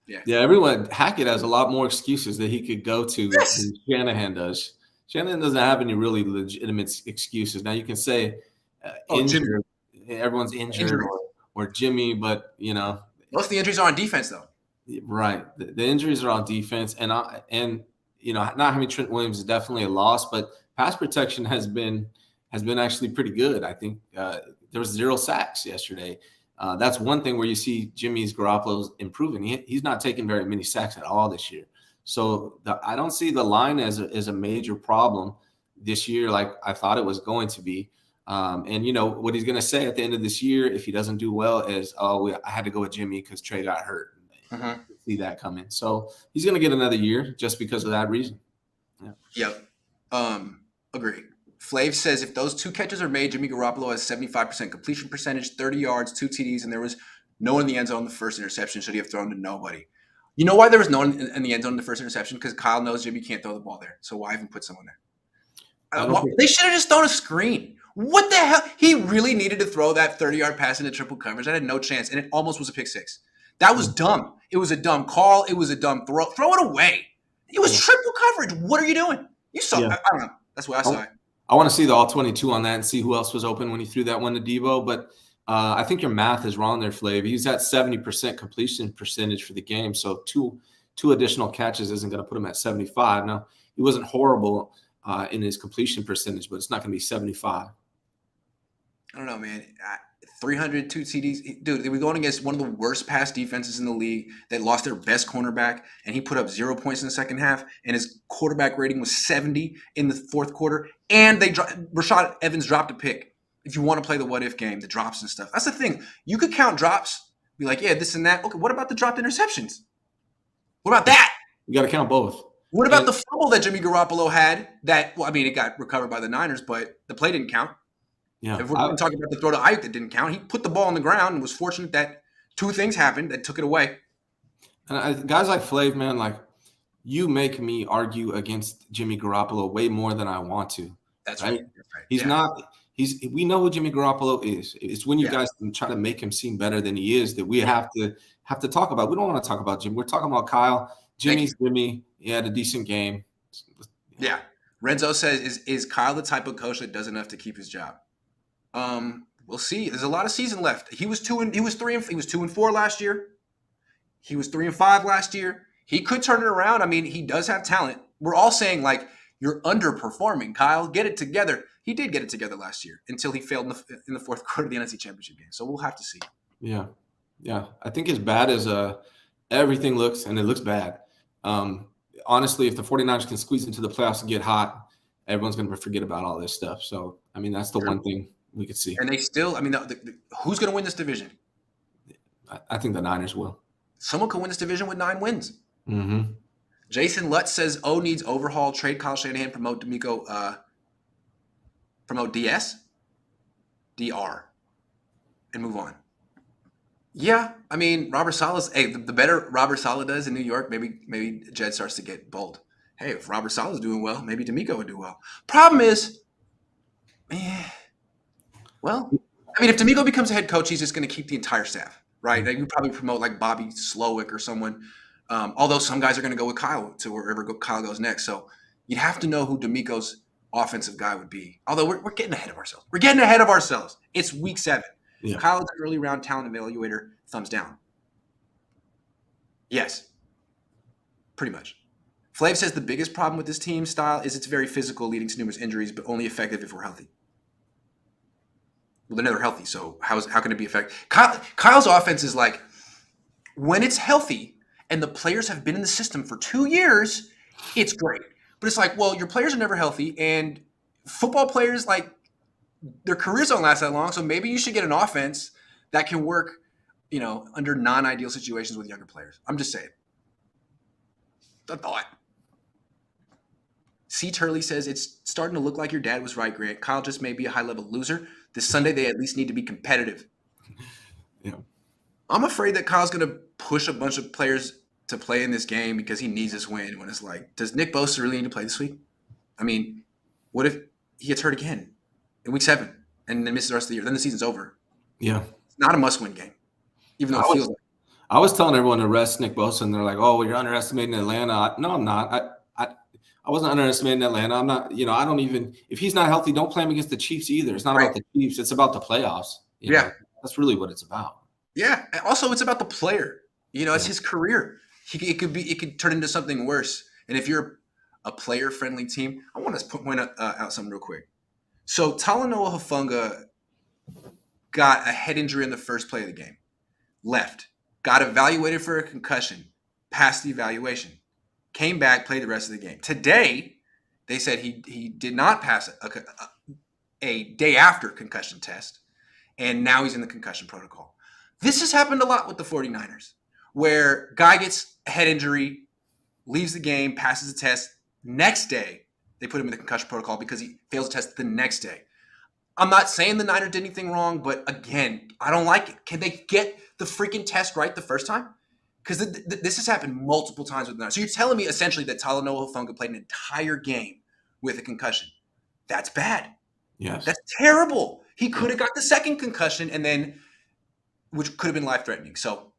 A: Yeah.
B: Yeah, everyone Hackett has a lot more excuses that he could go to
A: Yes.
B: than Shanahan does. Shanahan doesn't have any really legitimate excuses. Now you can say
A: Jimmy.
B: injured, everyone's injured,
A: Injuries.
B: or Jimmy, but
A: Most of the injuries are on defense, though.
B: right. The injuries are on defense, and not having Trent Williams is definitely a loss, but pass protection has been actually pretty good. I think there was 0 sacks yesterday. That's one thing where you see Jimmy's Garoppolo's improving. He's not taking very many sacks at all this year. So I don't see the line as a major problem this year like I thought it was going to be. And what he's going to say at the end of this year if he doesn't do well is, I had to go with Jimmy because Trey got hurt. See that coming. So he's going to get another year just because of that reason.
A: Yeah. Yep. Agree. Flav says if those 2 catches are made, Jimmy Garoppolo has 75% completion percentage, 30 yards, 2 TDs, and there was no one in the end zone on the first interception. Should he have thrown to nobody? You know why there was no one in the end zone on the first interception? Because Kyle knows Jimmy can't throw the ball there. So why even put someone there? They should have just thrown a screen. What the hell? He really needed to throw that 30-yard pass into triple coverage. That had no chance, and it almost was a pick 6. That was dumb. It was a dumb call. It was a dumb throw. Throw it away. It was triple coverage. What are you doing? You saw it. I don't know. That's what I saw it.
B: I want to see the all 22 on that and see who else was open when he threw that one to Debo. But I think your math is wrong there, Flav. He's at 70% completion percentage for the game. So two additional catches isn't going to put him at 75. Now, he wasn't horrible in his completion percentage, but it's not going to be 75.
A: I don't know, man. 302 TDs. Dude, they were going against one of the worst pass defenses in the league that lost their best cornerback, and he put up 0 points in the second half, and his quarterback rating was 70 in the fourth quarter, and Rashad Evans dropped a pick. If you want to play the what-if game, the drops and stuff. That's the thing. You could count drops, be like, yeah, this and that. Okay, what about the dropped interceptions? What about that?
B: You got to count both.
A: What about the fumble that Jimmy Garoppolo had it got recovered by the Niners, but the play didn't count.
B: Yeah.
A: If we're talking about the throw to Aiyuk that didn't count, he put the ball on the ground and was fortunate that 2 things happened that took it away.
B: And guys like Flav, man, like you make me argue against Jimmy Garoppolo way more than I want to.
A: That's right.
B: He's not. We know who Jimmy Garoppolo is. It's when you guys try to make him seem better than he is that we have to talk about. We don't want to talk about Jimmy. We're talking about Kyle. Jimmy's Jimmy. He had a decent game.
A: Yeah. Renzo says, is Kyle the type of coach that does enough to keep his job? We'll see. There's a lot of season left. He was 2 and 4 last year. He was 3 and 5 last year. He could turn it around. I mean, he does have talent. We're all saying like you're underperforming, Kyle. Get it together. He did get it together last year until he failed in the fourth quarter of the NFC Championship game. So we'll have to see.
B: Yeah. I think as bad as everything looks, and it looks bad. Honestly, if the 49ers can squeeze into the playoffs and get hot, everyone's going to forget about all this stuff. So, I mean, that's the one thing we could see.
A: And they still, I mean, who's going to win this division?
B: I think the Niners will.
A: Someone could win this division with 9 wins.
B: Mm-hmm.
A: Jason Lutz says, needs overhaul, trade Kyle Shanahan, promote D'Amico, promote DR, and move on. Yeah, I mean, Robert Saleh's, the better Robert Saleh does in New York, maybe Jed starts to get bold. Hey, if Robert Saleh's doing well, maybe D'Amico would do well. Problem is, well, I mean, if D'Amico becomes a head coach, he's just going to keep the entire staff, right? Like, you probably promote like Bobby Slowick or someone. Although some guys are going to go with Kyle to wherever Kyle goes next. So you'd have to know who D'Amico's offensive guy would be. Although we're getting ahead of ourselves. It's week 7. Yeah. Kyle is an early round talent evaluator. Thumbs down. Yes. Pretty much. Flav says the biggest problem with this team style is it's very physical, leading to numerous injuries, but only effective if we're healthy. Well, they're never healthy, so how can it be effective? Kyle's offense is like, when it's healthy and the players have been in the system for 2 years, it's great. But it's like, well, your players are never healthy, and football players, like, their careers don't last that long, so maybe you should get an offense that can work, under non-ideal situations with younger players. I'm just saying. A thought. C. Turley says, it's starting to look like your dad was right, Grant. Kyle just may be a high-level loser. This Sunday, they at least need to be competitive.
B: Yeah.
A: I'm afraid that Kyle's going to push a bunch of players to play in this game because he needs this win. When it's like, does Nick Bosa really need to play this week? I mean, what if he gets hurt again in week 7 and then misses the rest of the year? Then the season's over.
B: Yeah.
A: It's not a must-win game, even though it feels like.
B: I was telling everyone to rest Nick Bosa, and they're like, "Oh, well, you're underestimating Atlanta." No, I'm not. I wasn't underestimating Atlanta. I'm not. I don't even. If he's not healthy, don't play him against the Chiefs either. It's not
A: Right.
B: about the Chiefs. It's about the playoffs.
A: Yeah.
B: That's really what it's about.
A: Yeah. And also, it's about the player. It's
B: Yeah.
A: his career. It could turn into something worse. And if you're a player-friendly team, I want to point out something real quick. So Talanoa Hufanga got a head injury in the first play of the game, left, got evaluated for a concussion, passed the evaluation, came back, played the rest of the game. Today, they said he did not pass a day after concussion test, and now he's in the concussion protocol. This has happened a lot with the 49ers, where guy gets a head injury, leaves the game, passes the test. Next day, they put him in the concussion protocol because he fails the test the next day. I'm not saying the Niners did anything wrong, but again, I don't like it. Can they get the freaking test right the first time? Because this has happened multiple times with the Niners. So you're telling me essentially that Talanoa Hufanga played an entire game with a concussion. That's bad.
B: Yes.
A: That's terrible. He could have got the second concussion, and then, which could have been life-threatening. So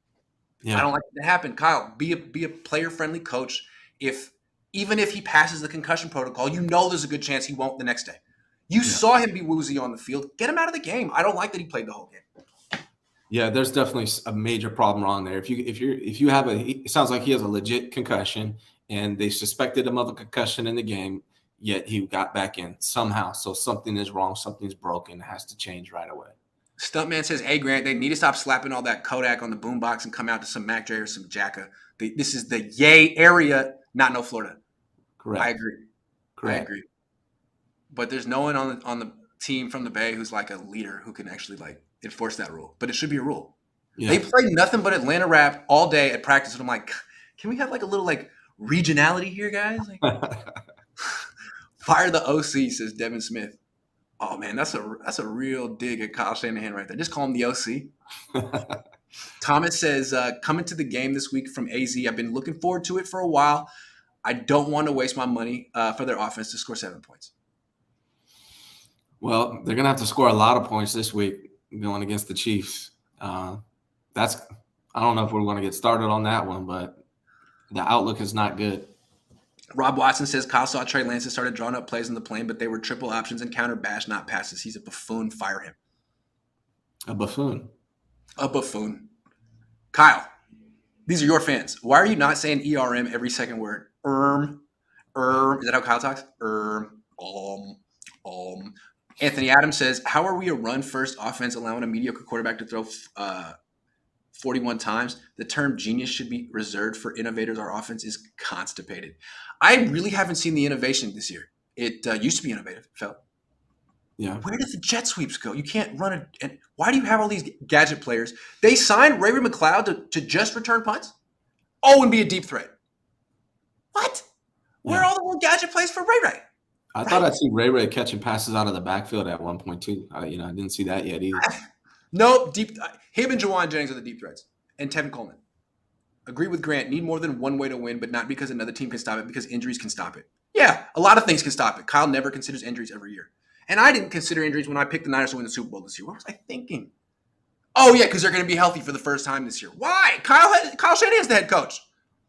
A: I don't like it to happen. Kyle, be a player-friendly coach. Even if he passes the concussion protocol, there's a good chance he won't the next day. You saw him be woozy on the field. Get him out of the game. I don't like that he played the whole game.
B: Yeah, there's definitely a major problem wrong there. If you have it sounds like he has a legit concussion, and they suspected him of a concussion in the game, yet he got back in somehow. So something is wrong. Something's broken. It has to change right away.
A: Stuntman says, "Hey Grant, they need to stop slapping all that Kodak on the boombox and come out to some Mac J or some Jacka. This is the Yay area, not no Florida."
B: Correct.
A: I agree.
B: Correct.
A: I agree. But there's no one on the team from the Bay who's like a leader who can actually enforce that rule. But it should be a rule. Yeah. They play nothing but Atlanta rap all day at practice, and I'm like, can we have a little regionality here, guys? Fire the OC, says Devin Smith. Oh man, that's a real dig at Kyle Shanahan right there. Just call him the OC. Thomas says, coming to the game this week from AZ. I've been looking forward to it for a while. I don't want to waste my money for their offense to score 7 points.
B: Well, they're going to have to score a lot of points this week going against the Chiefs. I don't know if we're going to get started on that one, but the outlook is not good.
A: Rob Watson says Kyle saw Trey Lance and started drawing up plays in the plane, but they were triple options and counter bash, not passes. He's a buffoon. Fire him.
B: A buffoon.
A: A buffoon. Kyle, these are your fans. Why are you not saying ERM every second word? Is that how Kyle talks? Anthony Adams says, how are we a run-first offense allowing a mediocre quarterback to throw 41 times? The term genius should be reserved for innovators. Our offense is constipated. I really haven't seen the innovation this year. It used to be innovative, felt.
B: Yeah.
A: Where did the jet sweeps go? You can't run it. And why do you have all these gadget players? They signed Ray McLeod to just return punts? Oh, and be a deep threat. What? Where are all the little gadget plays for Ray?
B: I thought I'd see Ray catching passes out of the backfield at one point too. I didn't see that yet either.
A: Nope. Him and Jawan Jennings are the deep threats. And Tevin Coleman. Agree with Grant. Need more than one way to win, but not because another team can stop it, because injuries can stop it. Yeah, a lot of things can stop it. Kyle never considers injuries every year. And I didn't consider injuries when I picked the Niners to win the Super Bowl this year. What was I thinking? Oh, yeah, because they're going to be healthy for the first time this year. Why? Kyle Shanahan's the head coach.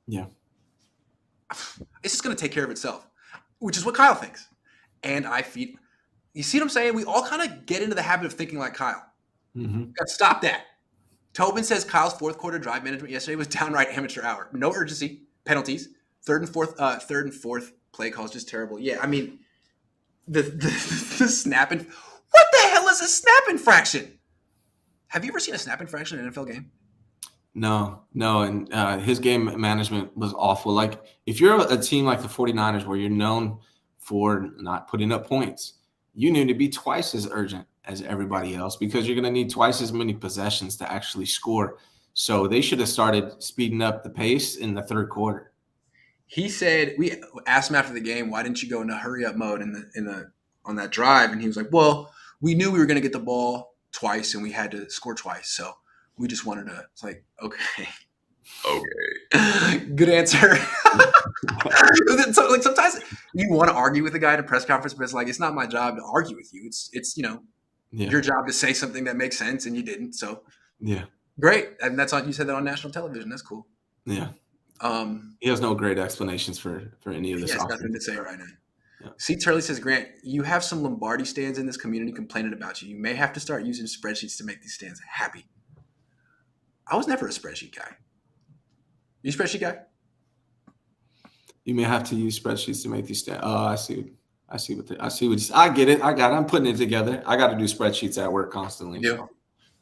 B: Yeah.
A: It's just going to take care of itself, which is what Kyle thinks. And you see what I'm saying? We all kind of get into the habit of thinking like Kyle.
B: Mm-hmm.
A: Got to stop that. Tobin says Kyle's fourth quarter drive management yesterday was downright amateur hour. No urgency, penalties, third and fourth play calls, just terrible. Yeah, I mean, the snapping. What the hell is a snap infraction? Have you ever seen a snap infraction in an NFL game?
B: No. And his game management was awful. Like, if you're a team like the 49ers where you're known for not putting up points, you need to be twice as urgent as everybody else, because you're going to need twice as many possessions to actually score. So they should have started speeding up the pace in the third quarter.
A: He said, we asked him after the game, why didn't you go into hurry up mode on that drive? And he was like, well, we knew we were going to get the ball twice and we had to score twice. So we just wanted to. It's like, okay. Good answer. So, sometimes you want to argue with a guy at a press conference, but it's like, it's not my job to argue with you. It's
B: Yeah.
A: Your job to say something that makes sense, and you didn't. So
B: Yeah.
A: great. And that's on. You said that on national television. That's cool.
B: Yeah.
A: Um,
B: He has no great explanations for any of
A: he
B: this
A: has nothing to
B: offensive
A: say
B: stuff.
A: right now.
B: Yeah.
A: C. Turley says, Grant, you have some Lombardi stands in this community complaining about you. You may have to start using spreadsheets to make these stands happy. I was never a spreadsheet guy. You a spreadsheet guy?
B: You may have to use spreadsheets to make these stats. Oh, I see. I see what I get it. I got it. I'm putting it together. I got to do spreadsheets at work constantly.
A: You do?
B: So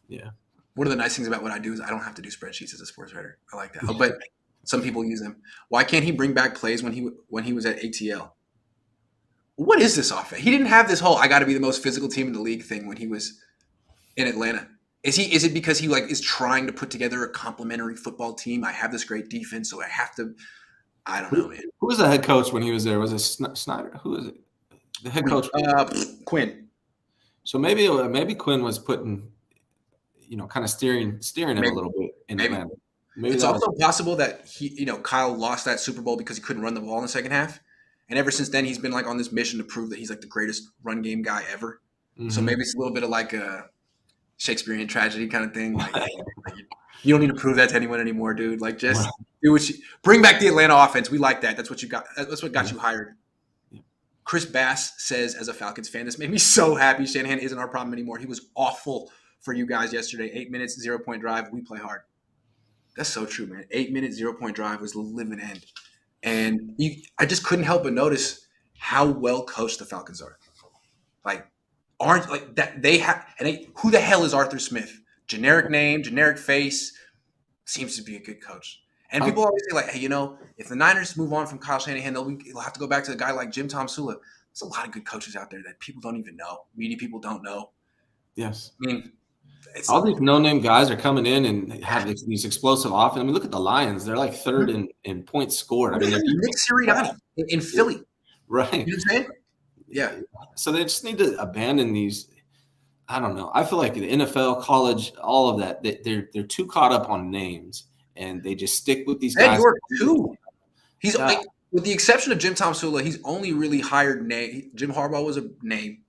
B: yeah.
A: One of the nice things about what I do is I don't have to do spreadsheets as a sports writer. I like that. Oh, but some people use them. Why can't he bring back plays when he was at ATL? What is this offense? He didn't have this whole "I got to be the most physical team in the league" thing when he was in Atlanta. Is it because he is trying to put together a complementary football team? I have this great defense, so I have to. I don't know, man.
B: Who was the head coach when he was there? Was it Snyder? Who is it? The head coach.
A: Quinn.
B: So maybe Quinn was putting, kind of steering him a little bit in Atlanta. Maybe
A: it's also possible that Kyle lost that Super Bowl because he couldn't run the ball in the second half, and ever since then he's been on this mission to prove that he's the greatest run game guy ever. Mm-hmm. So maybe it's a little bit of a Shakespearean tragedy kind of thing. You don't need to prove that to anyone anymore, dude. Just do what you bring back the Atlanta offense. We like that. That's what you got. That's what got you hired. Chris Bass says, as a Falcons fan, this made me so happy. Shanahan isn't our problem anymore. He was awful for you guys yesterday. 8 minutes, 0-point drive. We play hard. That's so true, man. 8 minute, 0-point drive was the living end. And I just couldn't help but notice how well coached the Falcons are. Who the hell is Arthur Smith? Generic name, generic face, seems to be a good coach. And people always say, hey, if the Niners move on from Kyle Shanahan, they'll have to go back to a guy like Jim Tomsula. There's a lot of good coaches out there that people don't even know. Media people don't know.
B: Yes.
A: I mean,
B: all these no-name guys are coming in and have these explosive offense. I mean, look at the Lions. They're third in points scored. I mean,
A: Nick Sirianni in Philly.
B: Right.
A: You know what I'm saying? Yeah.
B: So they just need to abandon these. I don't know. I feel like the NFL, college, all of that, they're too caught up on names, and they just stick with these guys.
A: York too. He's with the exception of Jim Tomsula, he's only really hired name. Jim Harbaugh was a name.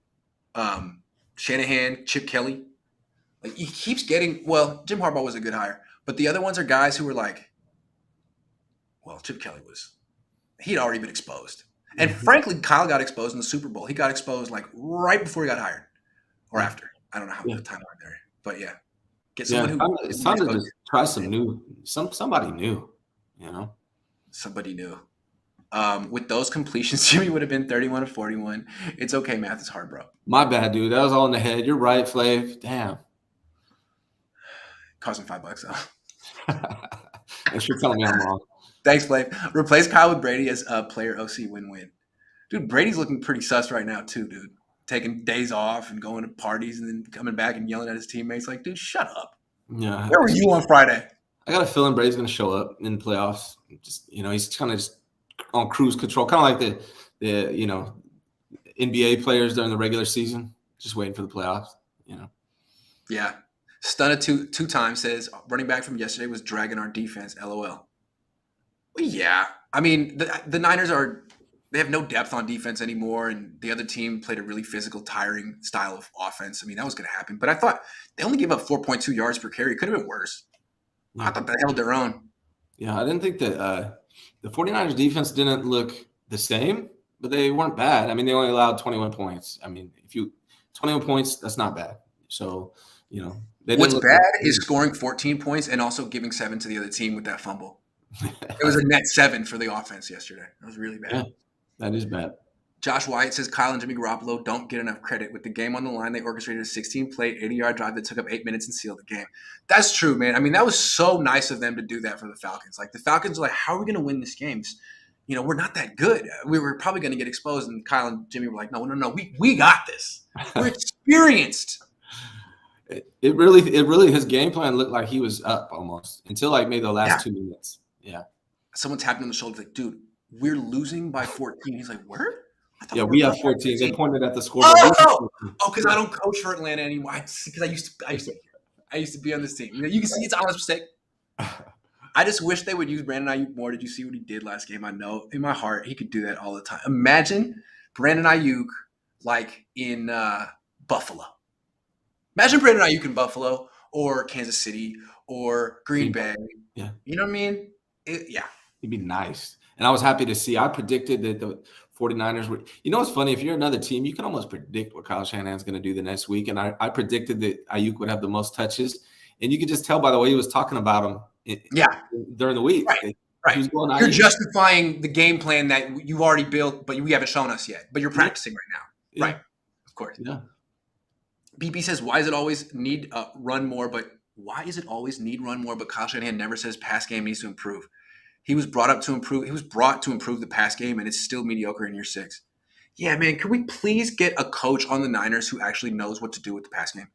A: Shanahan, Chip Kelly. He keeps getting – Jim Harbaugh was a good hire. But the other ones are guys who were Chip Kelly was – he'd already been exposed. And frankly, Kyle got exposed in the Super Bowl. He got exposed right before he got hired or after. I don't know how the timeline there. But, yeah. Get someone who –
B: it's time to just try some new – somebody new,
A: Somebody new. With those completions, Jimmy would have been 31 of 41. It's okay. Math is hard, bro.
B: My bad, dude. That was all in the head. You're right, Flav. Damn.
A: Cost him $5 though.
B: Thanks for telling me I'm wrong.
A: Thanks, Flav. Replace Kyle with Brady as a player OC win-win. Dude, Brady's looking pretty sus right now too, dude. Taking days off and going to parties and then coming back and yelling at his teammates. Dude, shut up.
B: Yeah.
A: Where were you on Friday?
B: I got a feeling Brady's going to show up in the playoffs. Just he's kind of just on cruise control, kind of like the NBA players during the regular season, just waiting for the playoffs.
A: Yeah. Stunna two times says running back from yesterday was dragging our defense. LOL. Well, yeah. I mean, the Niners they have no depth on defense anymore, and the other team played a really physical, tiring style of offense. I mean, that was going to happen. But I thought they only gave up 4.2 yards per carry. It could have been worse. Yeah. I thought they held their own.
B: Yeah, I didn't think that the 49ers defense didn't look the same, but they weren't bad. I mean, they only allowed 21 points. I mean, 21 points, that's not bad. So,
A: what's bad is scoring 14 points and also giving 7 to the other team with that fumble. It was a net 7 for the offense yesterday. That was really bad.
B: Yeah, that is bad.
A: Josh Wyatt says Kyle and Jimmy Garoppolo don't get enough credit. With the game on the line, they orchestrated a 16-play, 80-yard drive that took up 8 minutes and sealed the game. That's true, man. I mean, that was so nice of them to do that for the Falcons. The Falcons were how are we going to win this game? We're not that good. We were probably going to get exposed. And Kyle and Jimmy were no. We got this. We're experienced.
B: It really, his game plan looked like he was up almost until maybe the last 2 minutes. Yeah.
A: Someone tapped him on the shoulder dude, we're losing by 14. He's where?
B: Yeah, we have 14. They pointed at the scoreboard.
A: Because I don't coach for Atlanta anymore. Because I used to be on this team. You can see it's honest mistake. I just wish they would use Brandon Aiyuk more. Did you see what he did last game? I know in my heart he could do that all the time. Imagine Brandon Aiyuk in Buffalo. Imagine Brandon Ayuk in Buffalo or Kansas City or Green
B: Green
A: Bay.
B: Bay. Yeah,
A: You know what I mean? Yeah.
B: he'd be nice. And I was happy to see. I predicted that the 49ers would. You know what's funny? If you're another team, you can almost predict what Kyle Shanahan's going to do the next week. And I predicted that Ayuk would have the most touches. And you could just tell by the way he was talking about him
A: Yeah.
B: during the week.
A: Right.
B: He
A: Right.
B: was going
A: You're
B: Ayuk.
A: justifying the game plan that you've already built, but we haven't shown us yet. But you're
B: Yeah,
A: practicing right now.
B: yeah,
A: Right. Of course.
B: yeah.
A: BP says, why is it always need run more? But why is it always need run more? But Kyle Shanahan never says pass game needs to improve. He was brought to improve the pass game, and it's still mediocre in year 6. Yeah, man, can we please get a coach on the Niners who actually knows what to do with the pass game?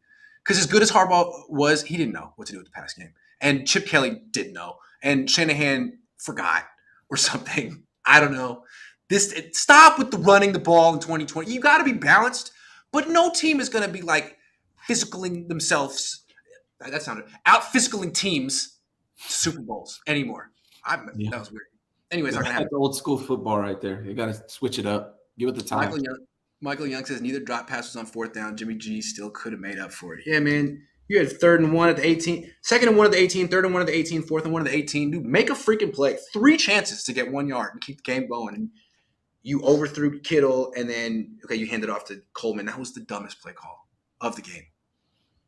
A: Because as good as Harbaugh was, he didn't know what to do with the pass game. And Chip Kelly didn't know. And Shanahan forgot or something. I don't know. Stop with the running the ball in 2020. You got to be balanced. But no team is going to be like physicaling themselves. That sounded out physicaling teams to Super Bowls anymore.
B: Yeah.
A: That was weird. Anyways, not gonna
B: That's
A: happen.
B: old school football right there. You got to switch it up. Give it the time.
A: Michael Young says neither drop pass was on 4th down. Jimmy G still could have made up for it. Yeah, man. You had 3rd and 1 at the 18, 2nd and 1 at the 18, 3rd and 1 at the 18, 4th and 1 at the 18. Dude, make a freaking play. 3 chances to get 1 yard and keep the game going. And you overthrew Kittle, and then you handed off to Coleman. That was the dumbest play call of the game.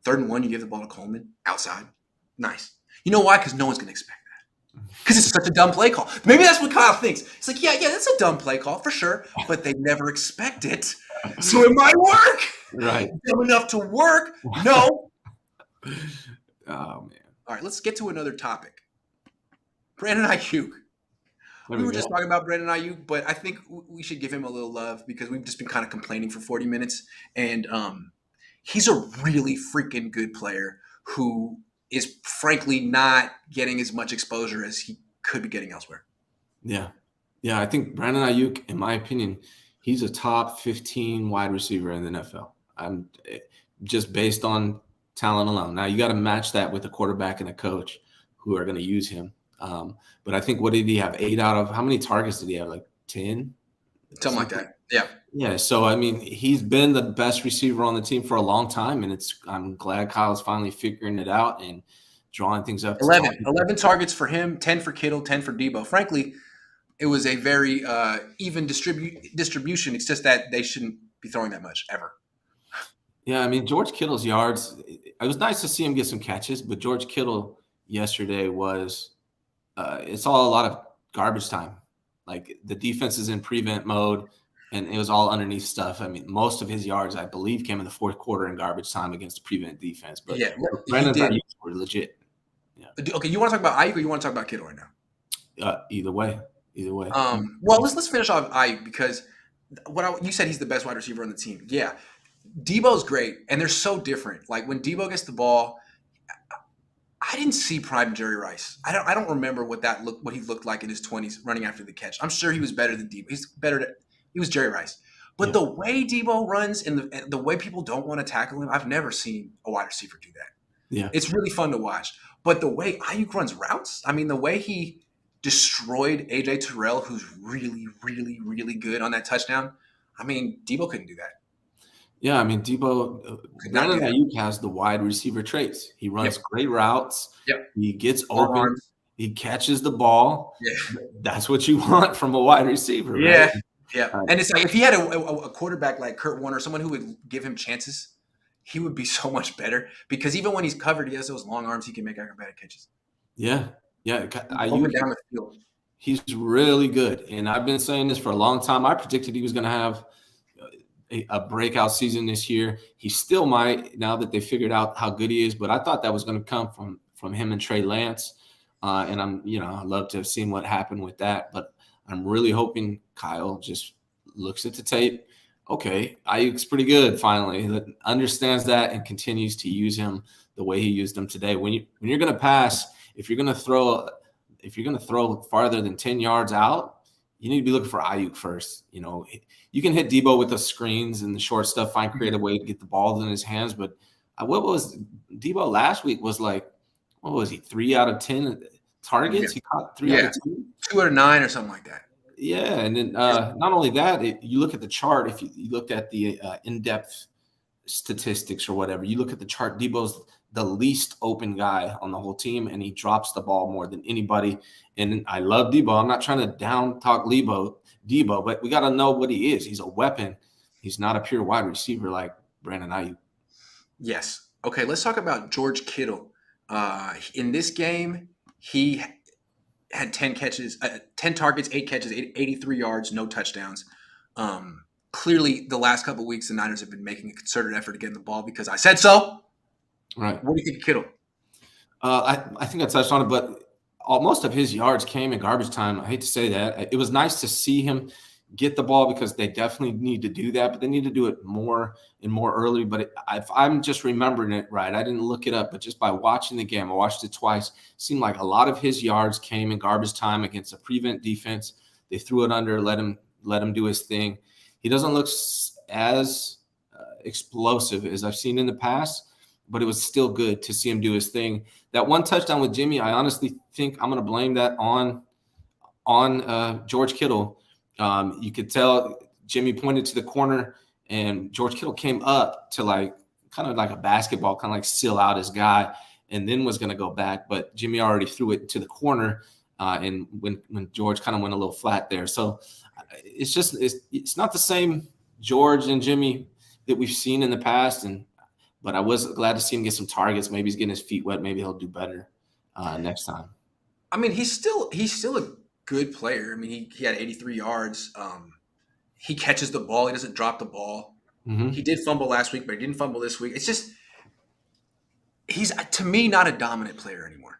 A: 3rd and 1, you give the ball to Coleman outside. Nice. You know why? Because no one's gonna expect that. Because it's such a dumb play call. Maybe that's what Kyle thinks. It's like, yeah, that's a dumb play call for sure, but they never expect it, so it might work.
B: Right.
A: Dumb enough to work? No.
B: Oh man.
A: All right, let's get to another topic. Brandon Aiyuk. We were just talking about Brandon Aiyuk, but I think we should give him a little love because we've just been kind of complaining for 40 minutes, and he's a really freaking good player who is frankly not getting as much exposure as he could be getting elsewhere.
B: Yeah. Yeah, I think Brandon Aiyuk, in my opinion, he's a top 15 wide receiver in the NFL. I'm just based on talent alone. Now you got to match that with a quarterback and a coach who are going to use him. But I think what did he have? 8 out of how many targets did he have? Like 10?
A: Something like that. Yeah.
B: Yeah. So I mean, he's been the best receiver on the team for a long time, and I'm glad Kyle's finally figuring it out and drawing things up.
A: 11 targets for him, 10 for Kittle, 10 for Debo. Frankly, it was a very even distribution. It's just that they shouldn't be throwing that much ever.
B: Yeah, I mean, George Kittle's yards, it was nice to see him get some catches, but George Kittle yesterday was it's all a lot of garbage time. Like the defense is in prevent mode, and it was all underneath stuff. I mean, most of his yards, I believe, came in the 4th quarter in garbage time against the prevent defense. But
A: yeah,
B: Brandon's Aiyuk were legit.
A: Yeah. Okay, you want to talk about Aiyuk or you want to talk about Kittle right now?
B: Either way.
A: Well, let's finish off Aiyuk because you said he's the best wide receiver on the team. Yeah, Debo's great, and they're so different. Like when Debo gets the ball, I didn't see prime Jerry Rice. I don't remember what he looked like in his 20s running after the catch. I'm sure he was better than Debo. He was Jerry Rice. But the way Debo runs and the way people don't want to tackle him, I've never seen a wide receiver do that.
B: Yeah.
A: It's really fun to watch. But the way Aiyuk runs routes, I mean, the way he destroyed A.J. Terrell, who's really, really, really good on that touchdown, I mean, Debo couldn't do that.
B: Yeah, I mean, Brandon Aiyuk has the wide receiver traits. He runs great routes.
A: Yep.
B: He gets open. He catches the ball.
A: Yeah.
B: That's what you want from a wide receiver.
A: Yeah.
B: Right?
A: Yeah. And it's like if he had a quarterback like Kurt Warner, someone who would give him chances, he would be so much better because even when he's covered, he has those long arms. He can make acrobatic catches.
B: Yeah. Yeah.
A: Aiyuk, down the field.
B: He's really good. And I've been saying this for a long time. I predicted he was going to have a breakout season this year. He still might now that they figured out how good he is, but I thought that was going to come from him and Trey Lance. And I'd love to have seen what happened with that, but I'm really hoping Kyle just looks at the tape. Okay, Aiyuk's pretty good finally. Understands that and continues to use him the way he used him today. When you're going to pass, if you're going to throw farther than 10 yards out, you need to be looking for Aiyuk first. You can hit Debo with the screens and the short stuff, find creative way to get the ball in his hands. But what was Debo last week was like, what was he, 3 out of 10 targets?
A: Yeah.
B: He caught 3 out of 10?
A: 2 out of 9 or something like that.
B: Yeah, and then not only that, you look at the chart. If you looked at the in-depth statistics or whatever. You look at the chart, Debo's the least open guy on the whole team, and he drops the ball more than anybody. And I love Debo. I'm not trying to down talk Debo, but we got to know what he is. He's a weapon. He's not a pure wide receiver like Brandon Aiyuk.
A: Yes. Okay, let's talk about George Kittle. In this game, he had 10 catches, 10 targets, 8 catches, 83 yards, no touchdowns. Clearly, the last couple of weeks, the Niners have been making a concerted effort to get in the ball because I said so.
B: Right.
A: What do you think of Kittle?
B: I think I touched on it, but most of his yards came in garbage time. I hate to say that. It was nice to see him get the ball because they definitely need to do that, but they need to do it more and more early. But if I'm just remembering it right, I didn't look it up, but just by watching the game, I watched it twice, it seemed like a lot of his yards came in garbage time against a prevent defense. They threw it under, let him do his thing. He doesn't look as explosive as I've seen in the past, but it was still good to see him do his thing. That one touchdown with Jimmy, I honestly think I'm going to blame that on George Kittle. You could tell Jimmy pointed to the corner, and George Kittle came up to kind of like a basketball, kind of like seal out his guy, and then was going to go back. But Jimmy already threw it to the corner, and when George kind of went a little flat there. So it's not the same George and Jimmy that we've seen in the past. But I was glad to see him get some targets. Maybe he's getting his feet wet. Maybe he'll do better next time.
A: I mean, he's still a good player. I mean, he had 83 yards. He catches the ball. He doesn't drop the ball.
B: Mm-hmm.
A: He did fumble last week, but he didn't fumble this week. It's just he's, to me, not a dominant player anymore.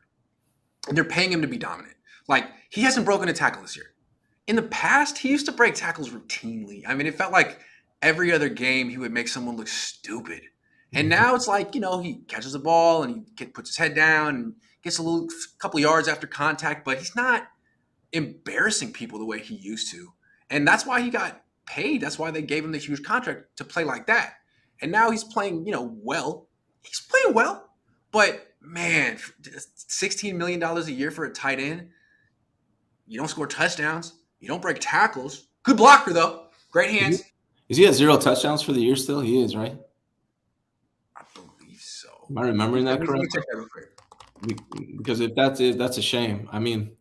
A: And they're paying him to be dominant. Like, he hasn't broken a tackle this year. In the past, he used to break tackles routinely. I mean, it felt like every other game he would make someone look stupid. And now it's like, he catches the ball and he puts his head down and gets a couple yards after contact, but he's not embarrassing people the way he used to. And that's why he got paid. That's why they gave him the huge contract to play like that. And now he's playing, well. He's playing well. But, man, $16 million a year for a tight end. You don't score touchdowns. You don't break tackles. Good blocker, though. Great hands.
B: Is he at 0 touchdowns for the year still? He is, right?
A: I believe so.
B: Am I remembering that correctly?
A: Check that real quick.
B: Because if that's it, that's a shame. I mean,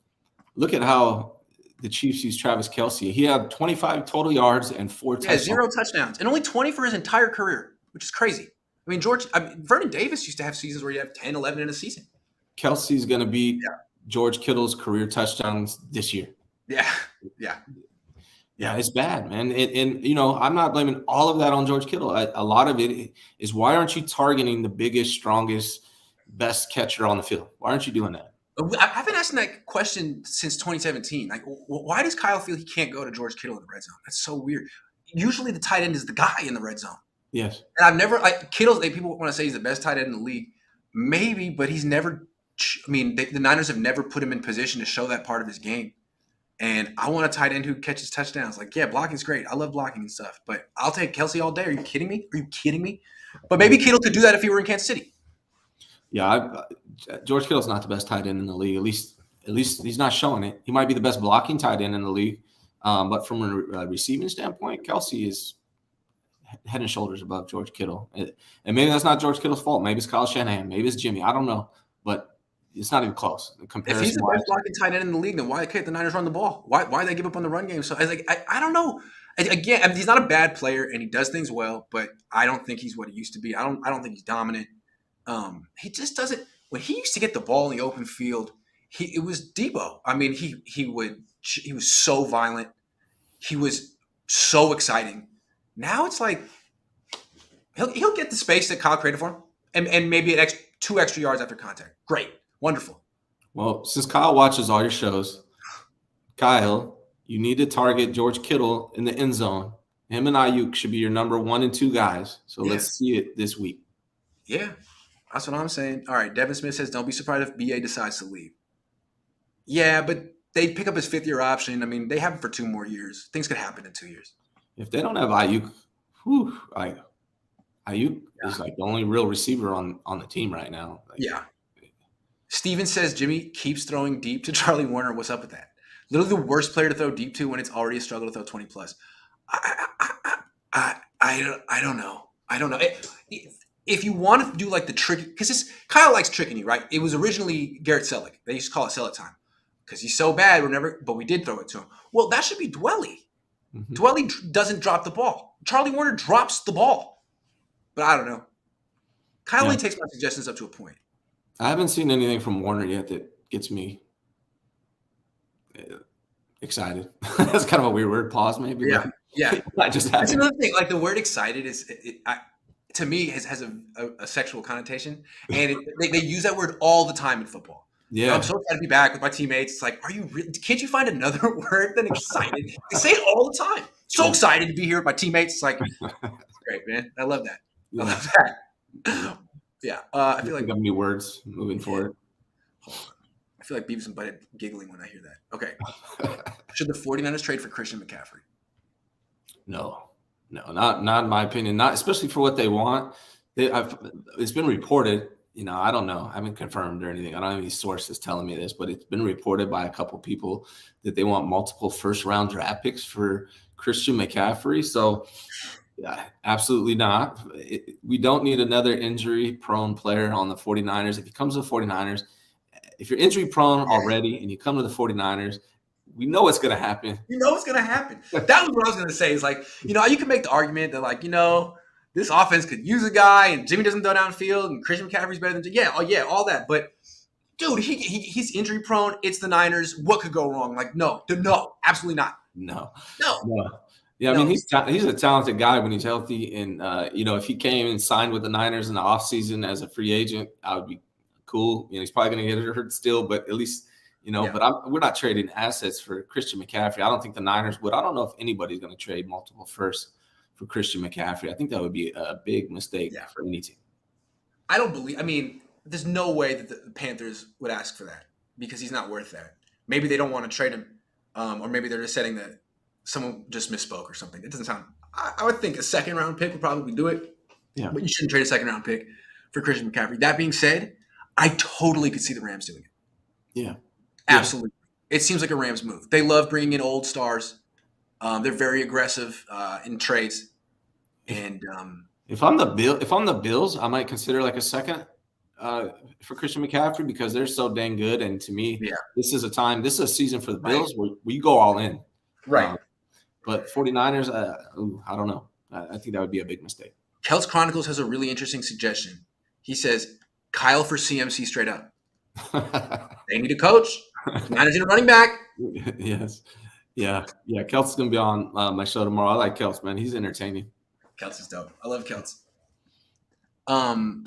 B: look at how the Chiefs use Travis Kelce. He had 25 total yards and 4 touchdowns.
A: Yeah, 0 touchdowns. And only 20 for his entire career, which is crazy. I mean, Vernon Davis used to have seasons where you have 10, 11 in a season.
B: Kelce's going to beat George Kittle's career touchdowns this year. Yeah, it's bad, man. And I'm not blaming all of that on George Kittle. A lot of it is, why aren't you targeting the biggest, strongest, best catcher on the field? Why aren't you doing that?
A: I've been asking that question since 2017. Like, why does Kyle feel he can't go to George Kittle in the red zone? That's so weird. Usually the tight end is the guy in the red zone.
B: Yes.
A: And I've never Kittle's. People want to say he's the best tight end in the league. Maybe, but he's never. I mean, the Niners have never put him in position to show that part of his game. And I want a tight end who catches touchdowns. Like, yeah, blocking's great. I love blocking and stuff. But I'll take Kelce all day. Are you kidding me? But maybe Kittle could do that if he were in Kansas City.
B: Yeah, George Kittle's not the best tight end in the league. At least he's not showing it. He might be the best blocking tight end in the league. But from a receiving standpoint, Kelce is head and shoulders above George Kittle. And maybe that's not George Kittle's fault. Maybe it's Kyle Shanahan. Maybe it's Jimmy. I don't know. But it's not even close.
A: If he's the best blocking tight end in the league, then why can't the Niners run the ball? Why they give up on the run game? So I don't know. Again, I mean, he's not a bad player and he does things well, but I don't think he's what he used to be. I don't think he's dominant. He just doesn't. When he used to get the ball in the open field, it was Debo. I mean, he was so violent. He was so exciting. Now it's like he'll get the space that Kyle created for him, and maybe 2 extra yards after contact. Great. Wonderful.
B: Well, since Kyle watches all your shows, Kyle, you need to target George Kittle in the end zone. Him and Aiyuk should be your number 1 and 2 guys. So let's see it this week.
A: Yeah, that's what I'm saying. All right, Devin Smith says, don't be surprised if BA decides to leave. Yeah, but they pick up his 5th-year option. I mean, they have him for 2 more years. Things could happen in 2 years.
B: If they don't have Aiyuk, Aiyuk is like the only real receiver on the team right now.
A: Steven says Jimmy keeps throwing deep to Charlie Warner. What's up with that? Literally the worst player to throw deep to when it's already a struggle to throw 20 plus. I don't know. I don't know. If you want to do like the trick, because Kyle likes tricking you, right? It was originally Garrett Selleck. They used to call it sell it time because he's so bad. But we did throw it to him. Well, that should be Dwelly.
B: Mhm.
A: Dwelly doesn't drop the ball. Charlie Warner drops the ball. But I don't know. Kyle only takes my suggestions up to a point.
B: I haven't seen anything from Warner yet that gets me excited. That's kind of a weird word. Pause, maybe.
A: Yeah, yeah.
B: I just have.
A: That's another thing. Like the word excited is, to me, has a sexual connotation, and they use that word all the time in football.
B: Yeah,
A: I'm so excited to be back with my teammates. It's like, are you really? Can't you find another word than excited? They say it all the time. So excited to be here with my teammates. It's like, great, man. I love that. I love that. Yeah, I feel like
B: got new words moving forward.
A: I feel like Beavis and Butthead giggling when I hear that. Okay. Should the 49ers trade for Christian McCaffrey?
B: No, not in my opinion. Not especially for what they want. It's been reported. I don't know. I haven't confirmed or anything. I don't have any sources telling me this, but it's been reported by a couple people that they want multiple first-round draft picks for Christian McCaffrey. So, yeah, absolutely not. We don't need another injury-prone player on the 49ers. If he comes to the 49ers, if you're injury-prone already and you come to the 49ers, we know what's going to happen.
A: You know what's going to happen. That was what I was going to say. Is like, you can make the argument that, like, this offense could use a guy, and Jimmy doesn't throw downfield, and Christian McCaffrey's better than all that. But dude, he's injury prone. It's the Niners. What could go wrong? Like, no, absolutely not.
B: No.
A: No.
B: Yeah, I mean, he's a talented guy when he's healthy, and if he came and signed with the Niners in the offseason as a free agent, I would be cool. He's probably going to get hurt still, but at least But we're not trading assets for Christian McCaffrey. I don't think the Niners would. I don't know if anybody's going to trade multiple firsts for Christian McCaffrey. I think that would be a big mistake for any team.
A: I don't believe. I mean, there's no way that the Panthers would ask for that because he's not worth that. Maybe they don't want to trade him, or maybe they're just saying that someone just misspoke or something. It doesn't sound. I would think a second-round pick would probably do it.
B: Yeah,
A: but you shouldn't trade a second-round pick for Christian McCaffrey. That being said, I totally could see the Rams doing it.
B: Yeah.
A: Absolutely. It seems like a Rams move. They love bringing in old stars. They're very aggressive in trades. And
B: if I'm the Bills, I might consider like a second for Christian McCaffrey because they're so dang good. And to me, this is a season for the Bills where you go all in.
A: Right.
B: But 49ers, I don't know. I think that would be a big mistake.
A: Kel's Chronicles has a really interesting suggestion. He says, Kyle for CMC straight up. They need a coach. Niners need a running back.
B: Yes. Yeah. Kel's going to be on my show tomorrow. I like Kels, man. He's entertaining.
A: Kels is dope. I love Kels.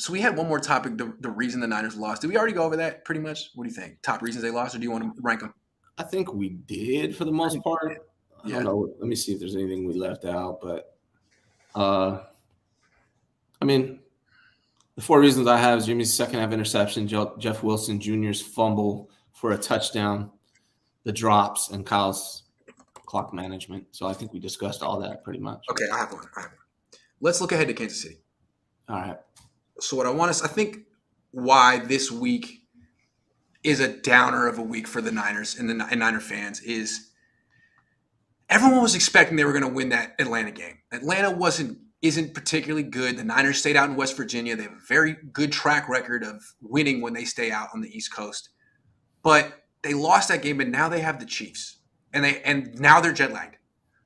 A: So we had one more topic, the reason the Niners lost. Did we already go over that pretty much? What do you think? Top reasons they lost, or do you want to rank them?
B: I think we did for the most part. I don't know. Let me see if there's anything we left out. But, I mean, the four reasons I have is Jimmy's second half interception, Jeff Wilson Jr.'s fumble for a touchdown, the drops, and Kyle's clock management. So I think we discussed all that pretty much.
A: Okay, I have one. Let's look ahead to Kansas City.
B: All right.
A: So what I think why this week is a downer of a week for the Niners and Niner fans is everyone was expecting they were going to win that Atlanta game. Atlanta isn't particularly good. The Niners stayed out in West Virginia. They have a very good track record of winning when they stay out on the East Coast. But they lost that game, and now they have the Chiefs. And now they're jet lagged.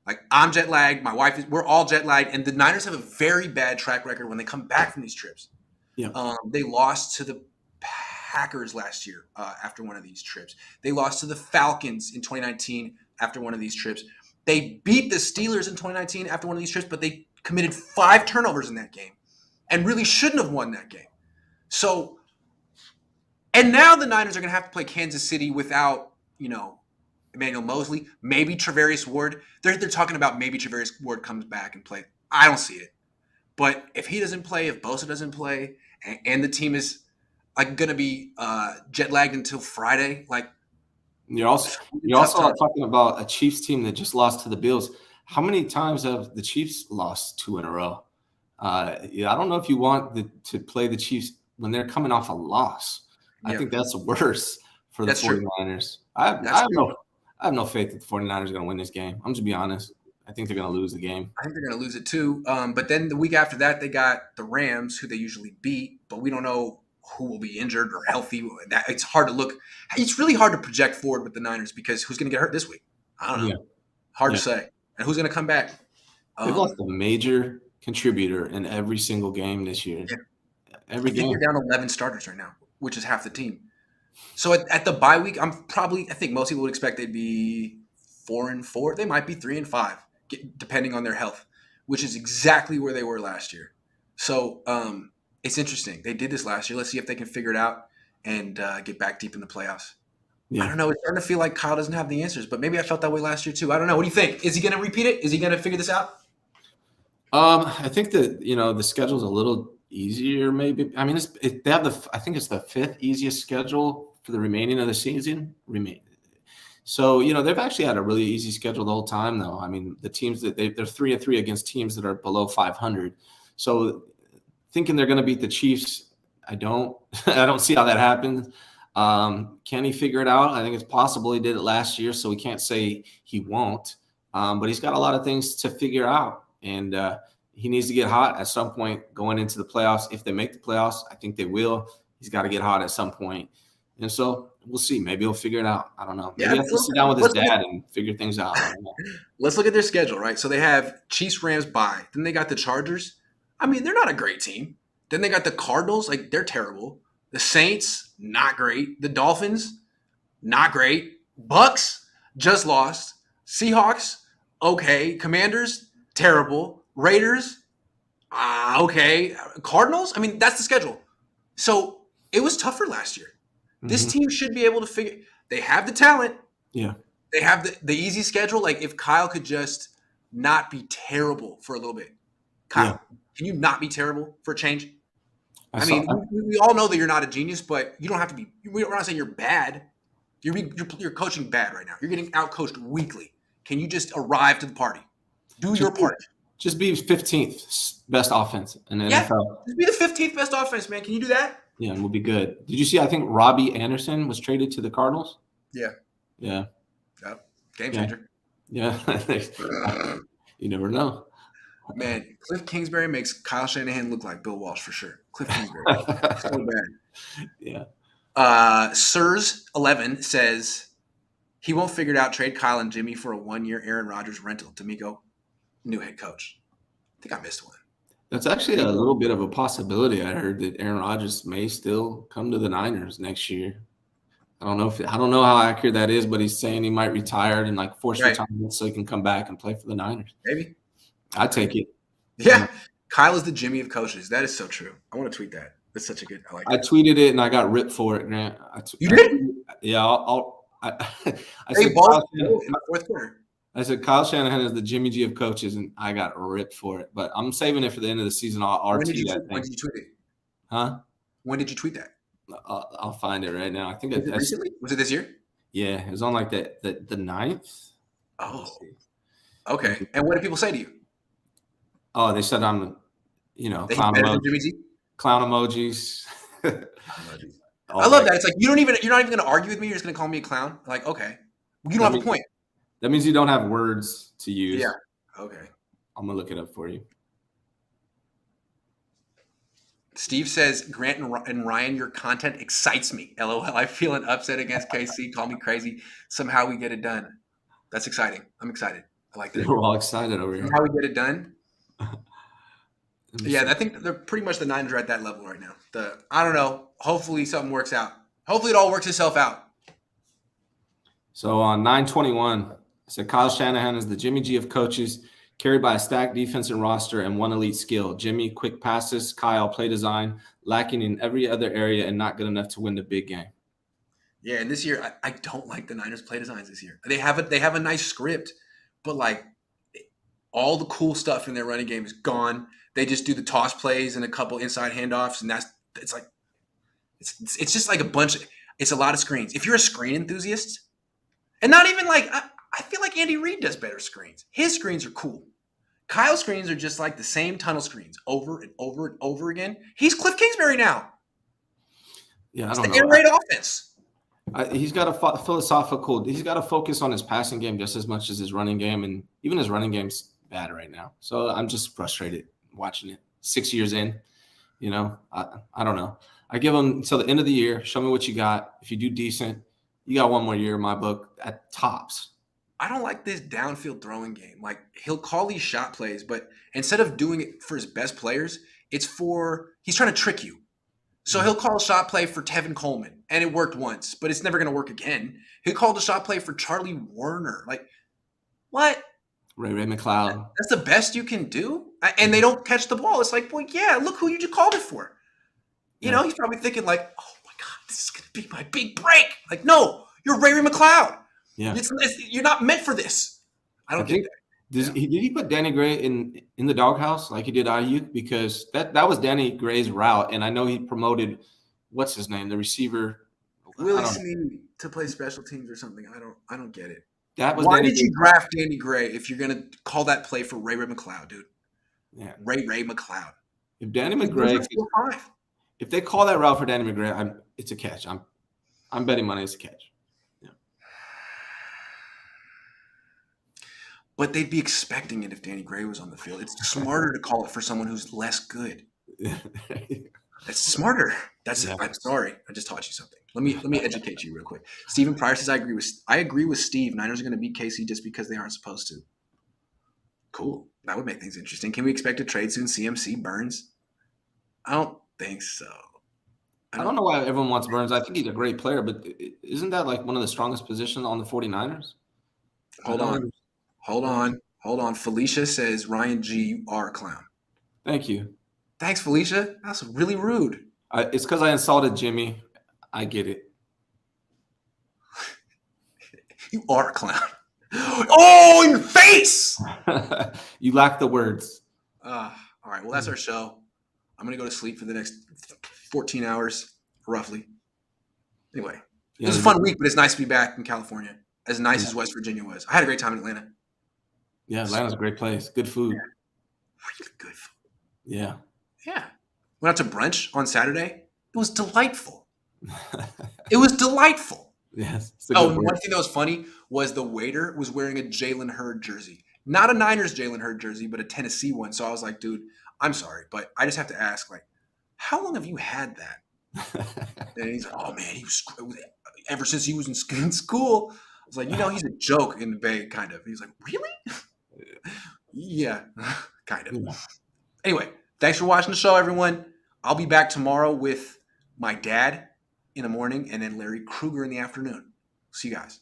A: Like, I'm jet lagged. My wife we're all jet lagged. And the Niners have a very bad track record when they come back from these trips.
B: Yeah.
A: They lost to the Packers last year after one of these trips. They lost to the Falcons in 2019 after one of these trips. They beat the Steelers in 2019 after one of these trips, but they committed 5 turnovers in that game and really shouldn't have won that game. So, and now the Niners are going to have to play Kansas City without, Emmanuel Mosley, maybe Travarius Ward. They're talking about maybe Travarius Ward comes back and play. I don't see it. But if he doesn't play, if Bosa doesn't play, and the team is like going to be jet lagged until Friday, like
B: you're also talking about a Chiefs team that just lost to the Bills. How many times have the Chiefs lost 2 in a row? I don't know if you want to play the Chiefs when they're coming off a loss. I think that's worse for the 49ers. I have no faith that the 49ers are going to win this game. I'm just be honest. I think they're going to lose the game.
A: I think they're going to lose it too. But then the week after that, they got the Rams, who they usually beat, but we don't know who will be injured or healthy. It's hard to look. It's really hard to project forward with the Niners because who's going to get hurt this week? I don't know.
B: Yeah.
A: Hard to say. And who's going to come back?
B: They've lost a major contributor in every single game this year.
A: Yeah.
B: Every game.
A: They're down 11 starters right now, which is half the team. So at the bye week, I think most people would expect they'd be 4-4. They might be 3-5, depending on their health, which is exactly where they were last year. So it's interesting. They did this last year. Let's see if they can figure it out and get back deep in the playoffs. Yeah. I don't know. It's starting to feel like Kyle doesn't have the answers, but maybe I felt that way last year too. I don't know. What do you think? Is he going to repeat it? Is he going to figure this out?
B: I think that the schedule's a little easier. Maybe I think it's the 5th easiest schedule for the remaining of the season. So they've actually had a really easy schedule the whole time, though. I mean, the teams that they're 3-3 against teams that are below 500. So thinking they're going to beat the Chiefs, I don't see how that happens. Can he figure it out? I think it's possible. He did it last year, so we can't say he won't. But he's got a lot of things to figure out, and he needs to get hot at some point going into the playoffs. If they make the playoffs, I think they will. He's got to get hot at some point. And so we'll see. Maybe he'll figure it out. I don't know. Maybe he'll have to sit down with his dad and figure things out. I don't know.
A: Let's look at their schedule, right? So they have Chiefs, Rams, bye. Then they got the Chargers. I mean, they're not a great team. Then they got the Cardinals. Like, they're terrible. The Saints, not great. The Dolphins, not great. Bucks, just lost. Seahawks, okay. Commanders, terrible. Raiders, okay. Cardinals, I mean, that's the schedule. So it was tougher last year. This team should be able to figure – they have the talent.
B: Yeah.
A: They have the easy schedule. Like, if Kyle could just not be terrible for a little bit. Kyle, can you not be terrible for a change? I mean, we all know that you're not a genius, but you don't have to be – we're not saying you're bad. You're coaching bad right now. You're getting out-coached weekly. Can you just arrive to the party? Do your part.
B: Just be 15th best offense in the NFL.
A: Just be the 15th best offense, man. Can you do that?
B: Yeah, and we'll be good. Did you see? I think Robbie Anderson was traded to the Cardinals.
A: Yeah.
B: Yeah.
A: Yep. Game changer.
B: Yeah. You never know.
A: Man, Cliff Kingsbury makes Kyle Shanahan look like Bill Walsh for sure. Cliff Kingsbury. So bad.
B: Yeah.
A: Sirs11 says he won't figure it out. Trade Kyle and Jimmy for a 1-year Aaron Rodgers rental. D'Amico, new head coach. I think I missed one.
B: That's actually a little bit of a possibility. I heard that Aaron Rodgers may still come to the Niners next year. I don't know how accurate that is, but he's saying he might retire and force retirement so he can come back and play for the Niners.
A: Maybe.
B: I take it.
A: Yeah. Kyle is the Jimmy of coaches. That is so true. I want to tweet that. That's such a good. I like that.
B: I tweeted it and I got ripped for it, Grant.
A: You did?
B: Yeah. I
A: said ball in the fourth quarter.
B: I said Kyle Shanahan is the Jimmy G of coaches, and I got ripped for it. But I'm saving it for the end of the season. I'll RT that thing.
A: When did you tweet it?
B: Huh?
A: When did you tweet that?
B: I'll find it right now. I think
A: recently? Was it this year?
B: Yeah, it was on the 9th.
A: Oh, okay. And what did people say to you?
B: Oh, they said I'm, clown emojis. Clown emojis.
A: I love that. It's like you're not even going to argue with me. You're just going to call me a clown. Like, okay, you don't have a point.
B: That means you don't have words to use.
A: Yeah. Okay.
B: I'm gonna look it up for you.
A: Steve says, Grant and Ryan, your content excites me. LOL. I feel an upset against KC. Call me crazy. Somehow we get it done. That's exciting. I'm excited. I like that.
B: We're all excited over here.
A: How we get it done. Yeah, I think they're pretty much the Niners are at that level right now. I don't know. Hopefully something works out. Hopefully it all works itself out.
B: So on 9/21, I said Kyle Shanahan is the Jimmy G of coaches, carried by a stacked defensive roster and one elite skill. Jimmy, quick passes. Kyle, play design, lacking in every other area and not good enough to win the big game.
A: Yeah, and this year I don't like the Niners play designs this year. They have a nice script, but all the cool stuff in their running game is gone. They just do the toss plays and a couple inside handoffs, and it's just like a bunch of – it's a lot of screens. If you're a screen enthusiast, and not even I feel like Andy Reid does better screens. His screens are cool. Kyle's screens are just like the same tunnel screens over and over and over again. He's Cliff Kingsbury now.
B: Yeah, I
A: it's
B: don't
A: the
B: know.
A: air raid offense.
B: He's got a philosophical. He's got to focus on his passing game just as much as his running game, and even his running game's bad right now. So I'm just frustrated watching it. 6 years in, I don't know. I give him until the end of the year. Show me what you got. If you do decent, you got one more year in my book at tops.
A: I don't like this downfield throwing game. Like, he'll call these shot plays, but instead of doing it for his best players, he's trying to trick you. So he'll call a shot play for Tevin Coleman, and it worked once, but it's never going to work again. He called a shot play for Charlie Warner. Like, what?
B: Ray McLeod.
A: That's the best you can do? And they don't catch the ball. It's like, well, yeah, look who you just called it for. You know, he's probably thinking like, oh, my God, this is going to be my big break. Like, no, you're Ray McLeod.
B: Yeah.
A: You're not meant for this. I don't get that.
B: Did he put Danny Gray in the doghouse like he did Aiyuk? Because that was Danny Gray's route, and I know he promoted what's his name, the receiver,
A: Willie Snead to play special teams or something. I don't get it.
B: That was
A: Why did you draft Danny Gray if you're gonna call that play for Ray McLeod, dude?
B: Yeah,
A: Ray McLeod.
B: If Danny McGray, if they call that route for Danny McGray, it's a catch. I'm betting money it's a catch.
A: But they'd be expecting it if Danny Gray was on the field. It's smarter to call it for someone who's less good. It's smarter. I'm sorry. I just taught you something. Let me educate you real quick. Stephen Pryor says I agree with Steve. Niners are going to beat KC just because they aren't supposed to. Cool. That would make things interesting. Can we expect a trade soon? CMC Burns? I don't think so.
B: I don't know why everyone wants Burns. I think he's a great player, but isn't that like one of the strongest positions on the 49ers?
A: Hold on. Felicia says, Ryan G, you are a clown.
B: Thank you.
A: Thanks, Felicia. That's really rude.
B: It's because I insulted Jimmy. I get it.
A: You are a clown. Oh, in your face!
B: You lack the words.
A: All right. Well, that's our show. I'm going to go to sleep for the next 14 hours, roughly. Anyway, it was a fun week, but it's nice to be back in California, as nice as West Virginia was. I had a great time in Atlanta.
B: Yeah, Atlanta's a great place. Good food.
A: Yeah. Really good food.
B: Yeah.
A: Yeah. Went out to brunch on Saturday. It was delightful. It was delightful.
B: Yes.
A: Oh, one thing that was funny was the waiter was wearing a Jalen Hurd jersey. Not a Niners Jalen Hurd jersey, but a Tennessee one. So I was like, dude, I'm sorry, but I just have to ask, like, how long have you had that? And he's like, oh, man, he was ever since he was in school. I was like, he's a joke in the Bay, kind of. He's like, really? Yeah, kind of. Yeah. Anyway, thanks for watching the show, everyone. I'll be back tomorrow with my dad in the morning and then Larry Krueger in the afternoon. See you guys.